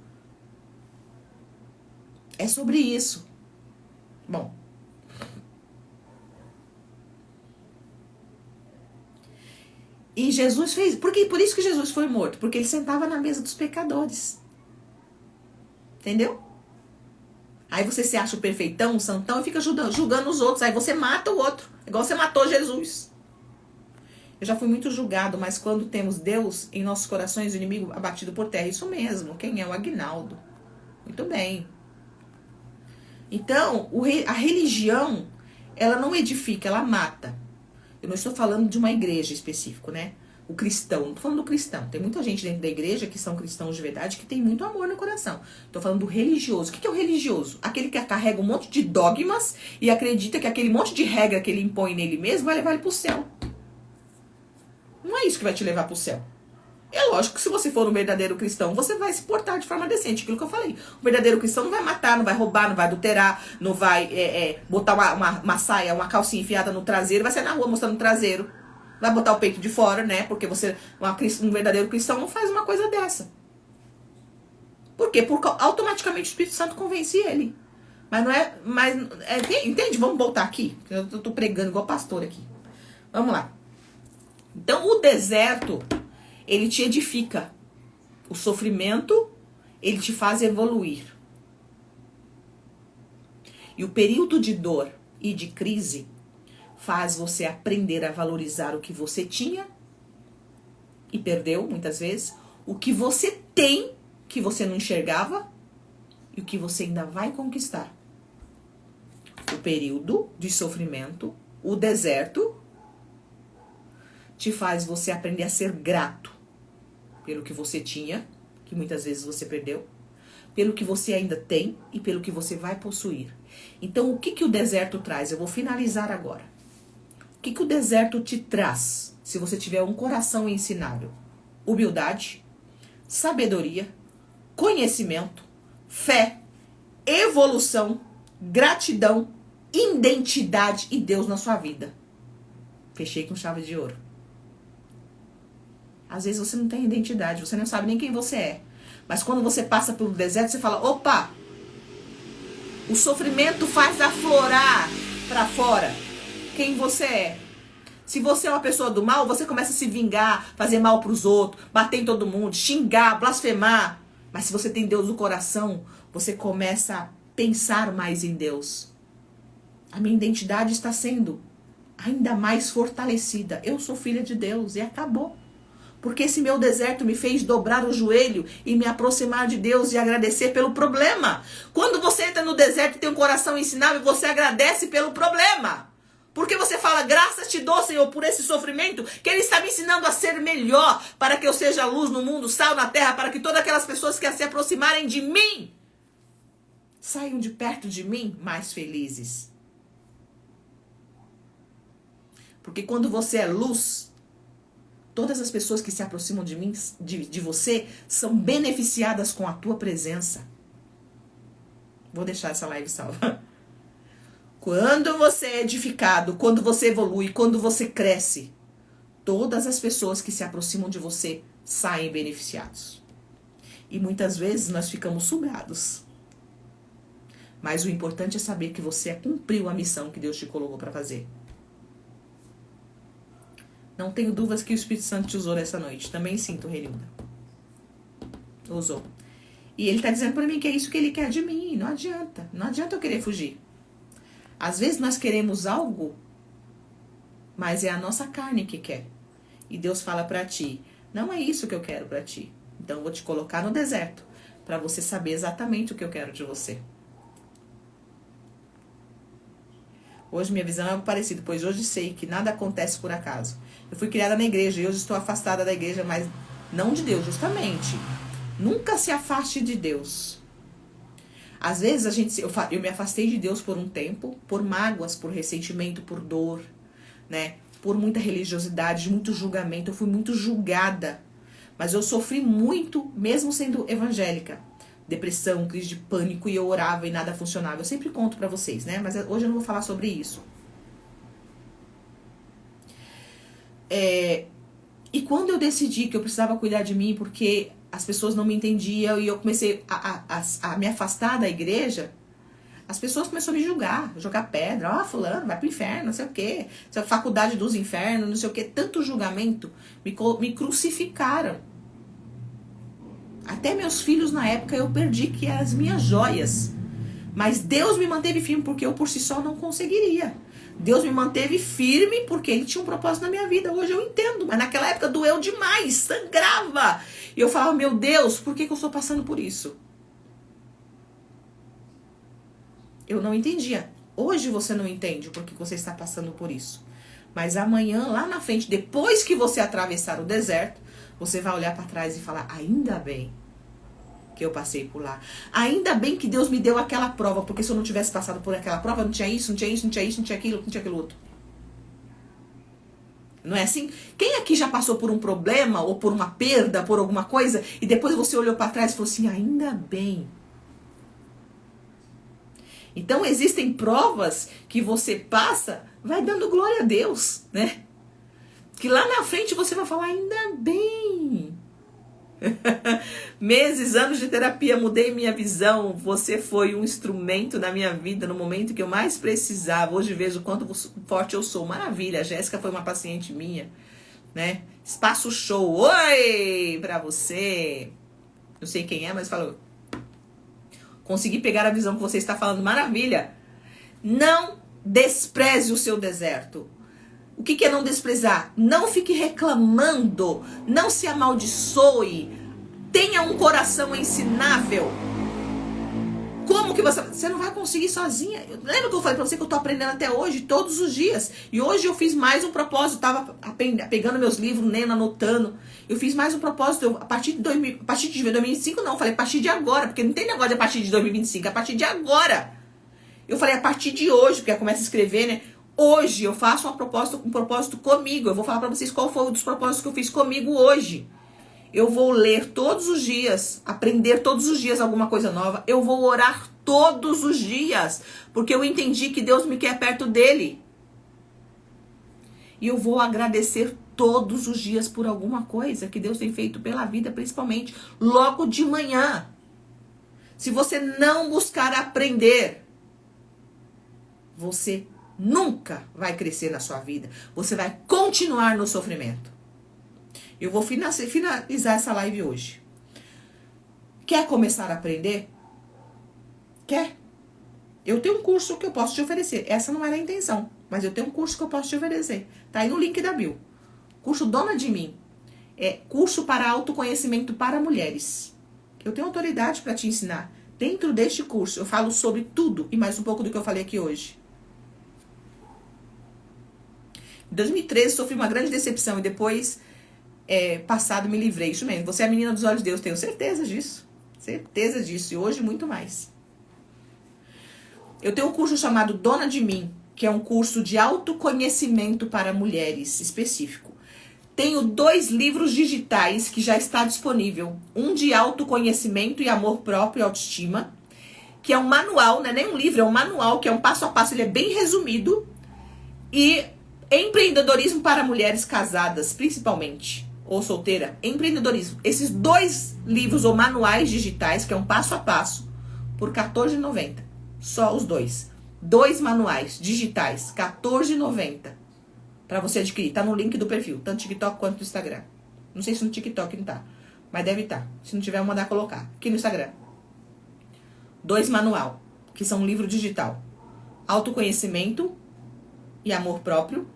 É sobre isso. Bom. E Jesus fez... Por isso que Jesus foi morto. Porque ele sentava na mesa dos pecadores. Entendeu? Aí você se acha o perfeitão, o santão, e fica julgando os outros. Aí você mata o outro. Igual você matou Jesus. Eu já fui muito julgado, mas quando temos Deus em nossos corações, o inimigo abatido por terra. Isso mesmo. Quem é? O Aguinaldo. Muito bem. Então, a religião, ela não edifica, ela mata. Eu não estou falando de uma igreja específica, né? O cristão, não estou falando do cristão. Tem muita gente dentro da igreja que são cristãos de verdade, que tem muito amor no coração. Estou falando do religioso. O que é o religioso? Aquele que carrega um monte de dogmas e acredita que aquele monte de regra que ele impõe nele mesmo vai levar ele para o céu. Não é isso que vai te levar para o céu. É lógico que se você for um verdadeiro cristão, você vai se portar de forma decente, aquilo que eu falei. O verdadeiro cristão não vai matar, não vai roubar, não vai adulterar, não vai botar uma saia, uma calcinha enfiada no traseiro, vai sair na rua mostrando o traseiro, vai botar o peito de fora, né? Porque um verdadeiro cristão não faz uma coisa dessa. Por quê? Porque automaticamente o Espírito Santo convence ele. Mas não é... entende? Vamos voltar aqui. Eu tô pregando igual pastor aqui. Vamos lá. Então, o deserto... ele te edifica. O sofrimento, ele te faz evoluir. E o período de dor e de crise faz você aprender a valorizar o que você tinha e perdeu, muitas vezes, o que você tem, que você não enxergava, e o que você ainda vai conquistar. O período de sofrimento, o deserto, te faz você aprender a ser grato pelo que você tinha, que muitas vezes você perdeu, pelo que você ainda tem e pelo que você vai possuir. Então, o que o deserto traz? Eu vou finalizar agora. O que o deserto te traz, se você tiver um coração ensinável? Humildade, sabedoria, conhecimento, fé, evolução, gratidão, identidade e Deus na sua vida. Fechei com chave de ouro. Às vezes você não tem identidade, você não sabe nem quem você é. Mas quando você passa pelo deserto, você fala, opa, o sofrimento faz aflorar pra fora quem você é. Se você é uma pessoa do mal, você começa a se vingar, fazer mal pros outros, bater em todo mundo, xingar, blasfemar. Mas se você tem Deus no coração, você começa a pensar mais em Deus. A minha identidade está sendo ainda mais fortalecida. Eu sou filha de Deus e acabou. Porque esse meu deserto me fez dobrar o joelho e me aproximar de Deus e agradecer pelo problema. Quando você entra no deserto e tem um coração ensinável, você agradece pelo problema. Porque você fala, graças te dou, Senhor, por esse sofrimento, que Ele está me ensinando a ser melhor, para que eu seja luz no mundo, sal na terra, para que todas aquelas pessoas que se aproximarem de mim, saiam de perto de mim mais felizes. Porque quando você é luz, todas as pessoas que se aproximam de mim, de você, são beneficiadas com a tua presença. Vou deixar essa live salva. Quando você é edificado, quando você evolui, quando você cresce, todas as pessoas que se aproximam de você saem beneficiados. E muitas vezes nós ficamos sugados. Mas o importante é saber que você cumpriu a missão que Deus te colocou para fazer. Não tenho dúvidas que o Espírito Santo te usou nessa noite. Também sinto, Renilda. Usou. E ele está dizendo para mim que é isso que ele quer de mim. Não adianta. Não adianta eu querer fugir. Às vezes nós queremos algo, mas é a nossa carne que quer. E Deus fala para ti, não é isso que eu quero para ti. Então eu vou te colocar no deserto, para você saber exatamente o que eu quero de você. Hoje minha visão é algo parecido, pois hoje sei que nada acontece por acaso. Eu fui criada na igreja e hoje estou afastada da igreja, mas não de Deus, justamente. Nunca se afaste de Deus. Às vezes eu me afastei de Deus por um tempo, por mágoas, por ressentimento, por dor, né? Por muita religiosidade, muito julgamento. Eu fui muito julgada. Mas eu sofri muito, mesmo sendo evangélica. Depressão, crise de pânico, e eu orava e nada funcionava. Eu sempre conto pra vocês, né? Mas hoje eu não vou falar sobre isso. E quando eu decidi que eu precisava cuidar de mim, porque as pessoas não me entendiam e eu comecei a me afastar da igreja, as pessoas começaram a me julgar, jogar pedra, fulano, vai pro inferno, não sei o quê, faculdade dos infernos, não sei o quê, tanto julgamento, me crucificaram. Até meus filhos na época eu perdi, que eram as minhas joias. Mas Deus me manteve firme, porque eu por si só não conseguiria. Deus me manteve firme porque Ele tinha um propósito na minha vida. Hoje eu entendo, mas naquela época doeu demais, sangrava. E eu falava, meu Deus, por que eu estou passando por isso? Eu não entendia. Hoje você não entende o porquê você está passando por isso. Mas amanhã, lá na frente, depois que você atravessar o deserto, você vai olhar para trás e falar, ainda bem que eu passei por lá. Ainda bem que Deus me deu aquela prova, porque se eu não tivesse passado por aquela prova, não tinha isso, não tinha isso, não tinha isso, não tinha aquilo, não tinha aquilo outro. Não é assim? Quem aqui já passou por um problema, ou por uma perda, por alguma coisa, e depois você olhou para trás e falou assim, ainda bem. Então existem provas que você passa, vai dando glória a Deus, né? Que lá na frente você vai falar, ainda bem. Meses, anos de terapia, mudei minha visão. Você foi um instrumento na minha vida no momento que eu mais precisava. Hoje vejo o quanto forte eu sou. Maravilha, a Jéssica foi uma paciente minha, né? Espaço Show, oi pra você. Não sei quem é, mas falou. Consegui pegar a visão que você está falando, maravilha. Não despreze o seu deserto. O que é não desprezar? Não fique reclamando, não se amaldiçoe, tenha um coração ensinável. Como que você não vai conseguir sozinha? Lembra que eu falei pra você que eu tô aprendendo até hoje, todos os dias? E hoje eu fiz mais um propósito, tava pegando meus livros, lendo, anotando. Eu fiz mais um propósito, a partir de 2025 não, eu falei a partir de agora, porque não tem negócio de a partir de 2025, a partir de agora. Eu falei a partir de hoje, porque começa a escrever, né? Hoje eu faço um propósito comigo. Eu vou falar pra vocês qual foi um dos propósitos que eu fiz comigo hoje. Eu vou ler todos os dias, aprender todos os dias alguma coisa nova. Eu vou orar todos os dias, porque eu entendi que Deus me quer perto dele. E eu vou agradecer todos os dias por alguma coisa que Deus tem feito pela vida, principalmente logo de manhã. Se você não buscar aprender, você nunca vai crescer na sua vida. Você vai continuar no sofrimento. Eu vou finalizar essa live hoje. Quer começar a aprender? Quer? Eu tenho um curso que eu posso te oferecer. Essa não era a intenção, mas eu tenho um curso que eu posso te oferecer. Tá aí no link da bio. Curso Dona de Mim. É curso para autoconhecimento para mulheres. Eu tenho autoridade para te ensinar. Dentro deste curso eu falo sobre tudo e mais um pouco do que eu falei aqui hoje. Em 2013 sofri uma grande decepção e depois, passado, me livrei. Isso mesmo, você é a menina dos olhos de Deus, tenho certeza disso. Certeza disso, e hoje muito mais. Eu tenho um curso chamado Dona de Mim, que é um curso de autoconhecimento para mulheres específico. Tenho 2 livros digitais que já está disponível. Um de autoconhecimento e amor próprio e autoestima, que é um manual, não é nem um livro, é um manual, que é um passo a passo, ele é bem resumido. E empreendedorismo para mulheres casadas, principalmente, ou solteira. Empreendedorismo. Esses 2 livros ou manuais digitais, que é um passo a passo, por R$14,90. Só os 2. 2 manuais digitais, R$14,90. Pra você adquirir. Tá no link do perfil, tanto no TikTok quanto no Instagram. Não sei se no TikTok não tá, mas deve estar. Se não tiver, eu vou mandar colocar. Aqui no Instagram. 2 manual, que são um livro digital. Autoconhecimento e amor próprio.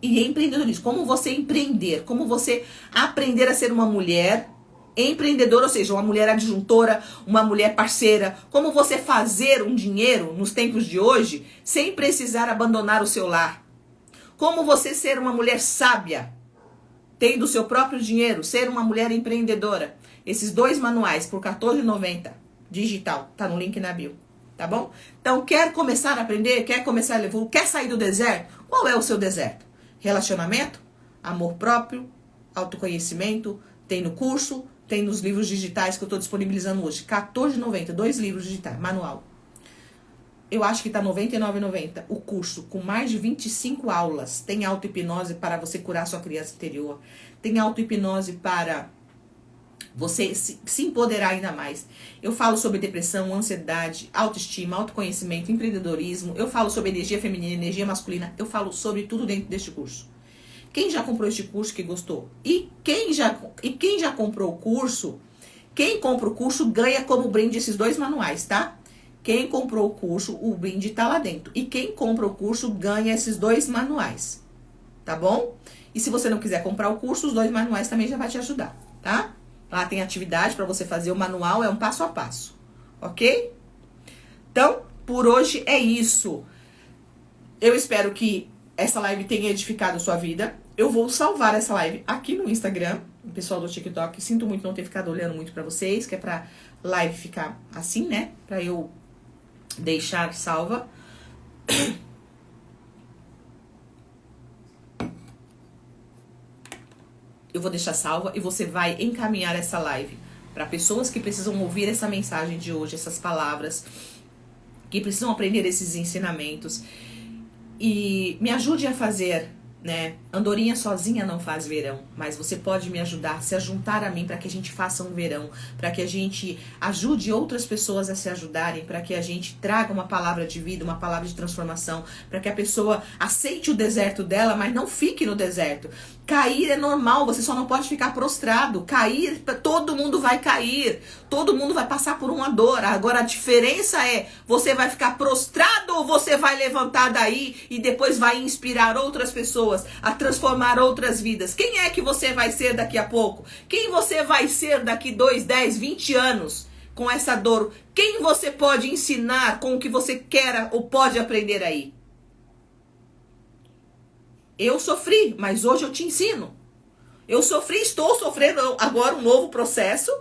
E empreendedorismo. Como você empreender. Como você aprender a ser uma mulher empreendedora, ou seja, uma mulher adjuntora, uma mulher parceira. Como você fazer um dinheiro nos tempos de hoje sem precisar abandonar o seu lar. Como você ser uma mulher sábia, tendo o seu próprio dinheiro, ser uma mulher empreendedora. Esses 2 manuais por R$14,90 digital. Tá no link na bio. Tá bom? Então, quer começar a aprender? Quer começar a evoluir? Quer sair do deserto? Qual é o seu deserto? Relacionamento? Amor próprio? Autoconhecimento? Tem no curso? Tem nos livros digitais que eu estou disponibilizando hoje. R$14,90. 2 livros digitais. Manual. Eu acho que tá R$99,90 o curso, com mais de 25 aulas. Tem auto-hipnose para você curar sua criança interior. Tem auto-hipnose para você se empoderar ainda mais. Eu falo sobre depressão, ansiedade, autoestima, autoconhecimento, empreendedorismo. Eu falo sobre energia feminina, energia masculina. Eu falo sobre tudo dentro deste curso. Quem já comprou este curso que gostou? E quem já comprou o curso, quem compra o curso ganha como brinde esses 2 manuais, tá? Quem comprou o curso, o brinde tá lá dentro. E quem compra o curso ganha esses 2 manuais. Tá bom? E se você não quiser comprar o curso, os 2 manuais também já vai te ajudar, tá? Lá tem atividade para você fazer. O manual é um passo a passo. Ok? Então, por hoje é isso. Eu espero que essa live tenha edificado a sua vida. Eu vou salvar essa live aqui no Instagram. O pessoal do TikTok, sinto muito não ter ficado olhando muito pra vocês, que é pra live ficar assim, né? Pra eu deixar salva. Eu vou deixar salva e você vai encaminhar essa live para pessoas que precisam ouvir essa mensagem de hoje, essas palavras, que precisam aprender esses ensinamentos. E me ajude a fazer, né, Andorinha sozinha não faz verão, mas você pode me ajudar, se juntar a mim para que a gente faça um verão, para que a gente ajude outras pessoas a se ajudarem, para que a gente traga uma palavra de vida, uma palavra de transformação, para que a pessoa aceite o deserto dela, mas não fique no deserto. Cair é normal, você só não pode ficar prostrado. Cair, todo mundo vai cair, todo mundo vai passar por uma dor. Agora a diferença é, você vai ficar prostrado ou você vai levantar daí e depois vai inspirar outras pessoas a transformar outras vidas. Quem é que você vai ser daqui a pouco? Quem você vai ser daqui 2, 10, 20 anos com essa dor? Quem você pode ensinar com o que você quer ou pode aprender aí? Eu sofri, mas hoje eu te ensino. Eu sofri, estou sofrendo agora um novo processo,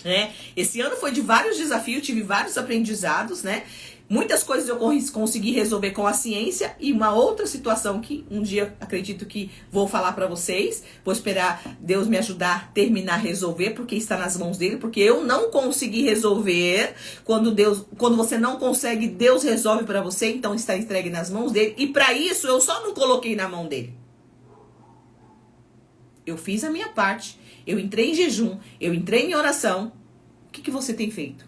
né? Esse ano foi de vários desafios, tive vários aprendizados, né? Muitas coisas eu consegui resolver com a ciência e uma outra situação que um dia acredito que vou falar pra vocês. Vou esperar Deus me ajudar a terminar a resolver, porque está nas mãos dele, porque eu não consegui resolver. Quando você não consegue, Deus resolve pra você, então está entregue nas mãos dele. E pra isso eu só não coloquei na mão dele. Eu fiz a minha parte, eu entrei em jejum, eu entrei em oração. O que você tem feito?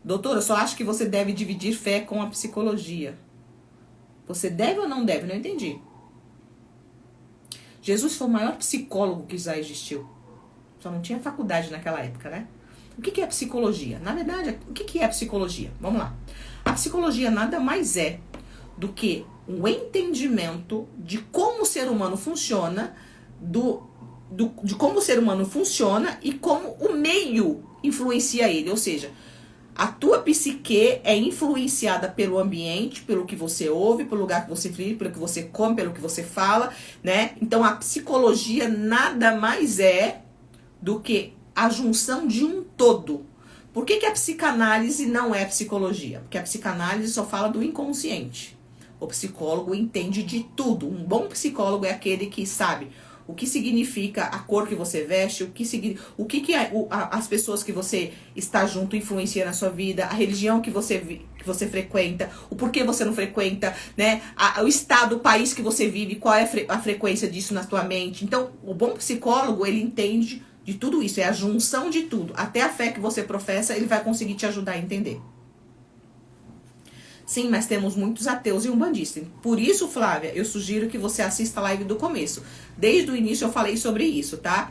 Doutor, eu só acho que você deve dividir fé com a psicologia. Você deve ou não deve? Não entendi. Jesus foi o maior psicólogo que já existiu. Só não tinha faculdade naquela época, né? O que é a psicologia? Na verdade, o que é a psicologia? Vamos lá. A psicologia nada mais é do que um entendimento de como o ser humano funciona, de como o ser humano funciona e como o meio influencia ele. Ou seja, a tua psique é influenciada pelo ambiente, pelo que você ouve, pelo lugar que você vive, pelo que você come, pelo que você fala, né? Então a psicologia nada mais é do que a junção de um todo. Por que a psicanálise não é psicologia? Porque a psicanálise só fala do inconsciente. O psicólogo entende de tudo. Um bom psicólogo é aquele que sabe o que significa a cor que você veste, as pessoas que você está junto influenciam na sua vida, a religião que você frequenta, o porquê você não frequenta, né? O estado, o país que você vive, qual é a frequência disso na tua mente. Então, o bom psicólogo, ele entende de tudo isso, é a junção de tudo. Até a fé que você professa, ele vai conseguir te ajudar a entender. Sim, mas temos muitos ateus e umbandistas. Por isso, Flávia, eu sugiro que você assista a live do começo. Desde o início eu falei sobre isso, tá?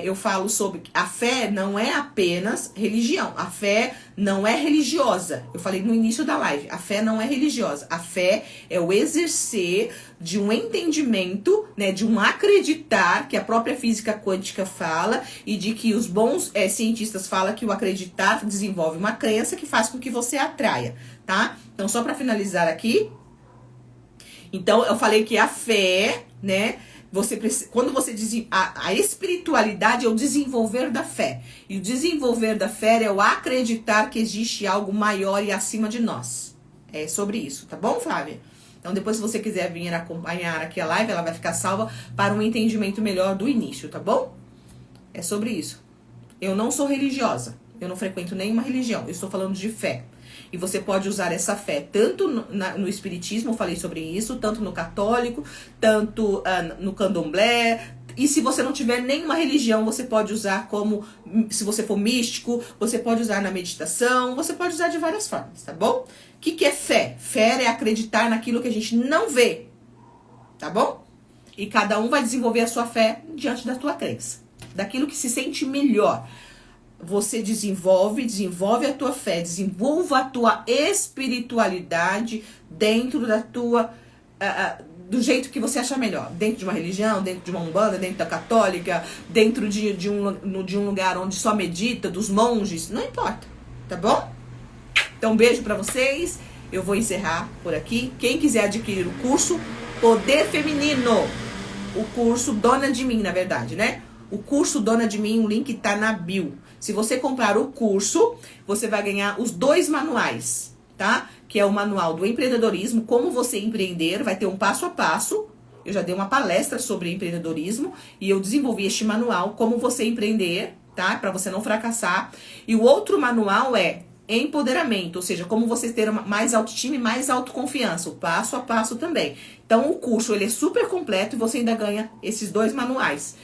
Eu falo sobre a fé não é apenas religião. A fé não é religiosa. Eu falei no início da live. A fé não é religiosa. A fé é o exercer de um entendimento, né, de um acreditar, que a própria física quântica fala, e de que os bons cientistas falam que o acreditar desenvolve uma crença que faz com que você atraia, tá? Então, só para finalizar aqui. Então, eu falei que a fé, né? Quando você diz a espiritualidade é o desenvolver da fé. E o desenvolver da fé é o acreditar que existe algo maior e acima de nós. É sobre isso, tá bom, Flávia? Então, depois, se você quiser vir acompanhar aqui a live, ela vai ficar salva para um entendimento melhor do início, tá bom? É sobre isso. Eu não sou religiosa. Eu não frequento nenhuma religião. Eu estou falando de fé. E você pode usar essa fé tanto no espiritismo, eu falei sobre isso, tanto no católico, tanto no candomblé. E se você não tiver nenhuma religião, você pode usar como, se você for místico, você pode usar na meditação, você pode usar de várias formas, tá bom? O que é fé? Fé é acreditar naquilo que a gente não vê, tá bom? E cada um vai desenvolver a sua fé diante da tua crença, daquilo que se sente melhor. Você desenvolve a tua fé, desenvolva a tua espiritualidade dentro da tua, do jeito que você achar melhor. Dentro de uma religião, dentro de uma umbanda, dentro da católica, dentro de um lugar onde só medita, dos monges, não importa, tá bom? Então, um beijo pra vocês, eu vou encerrar por aqui. Quem quiser adquirir o curso Poder Feminino, o curso Dona de Mim, na verdade, né? O curso Dona de Mim, o link tá na bio. Se você comprar o curso, você vai ganhar os 2 manuais, tá? Que é o manual do empreendedorismo, como você empreender, vai ter um passo a passo. Eu já dei uma palestra sobre empreendedorismo e eu desenvolvi este manual, como você empreender, tá? Para você não fracassar. E o outro manual é empoderamento, ou seja, como você ter mais autoestima e mais autoconfiança, o passo a passo também. Então o curso ele é super completo e você ainda ganha esses 2 manuais.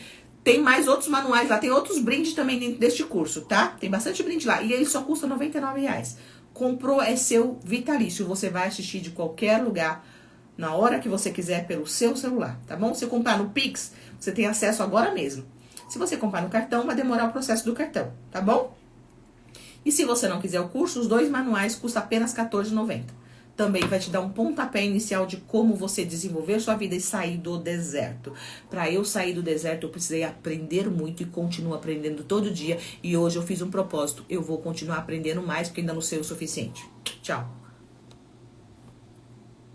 Tem mais outros manuais lá, tem outros brindes também dentro deste curso, tá? Tem bastante brinde lá e ele só custa R$ 99. Comprou, é seu vitalício, você vai assistir de qualquer lugar, na hora que você quiser, pelo seu celular, tá bom? Se comprar no Pix, você tem acesso agora mesmo. Se você comprar no cartão, vai demorar o processo do cartão, tá bom? E se você não quiser o curso, os 2 manuais custam apenas R$ 14,90. Também vai te dar um pontapé inicial de como você desenvolver sua vida e sair do deserto. Para eu sair do deserto, eu precisei aprender muito e continuo aprendendo todo dia. E hoje eu fiz um propósito. Eu vou continuar aprendendo mais porque ainda não sei o suficiente. Tchau.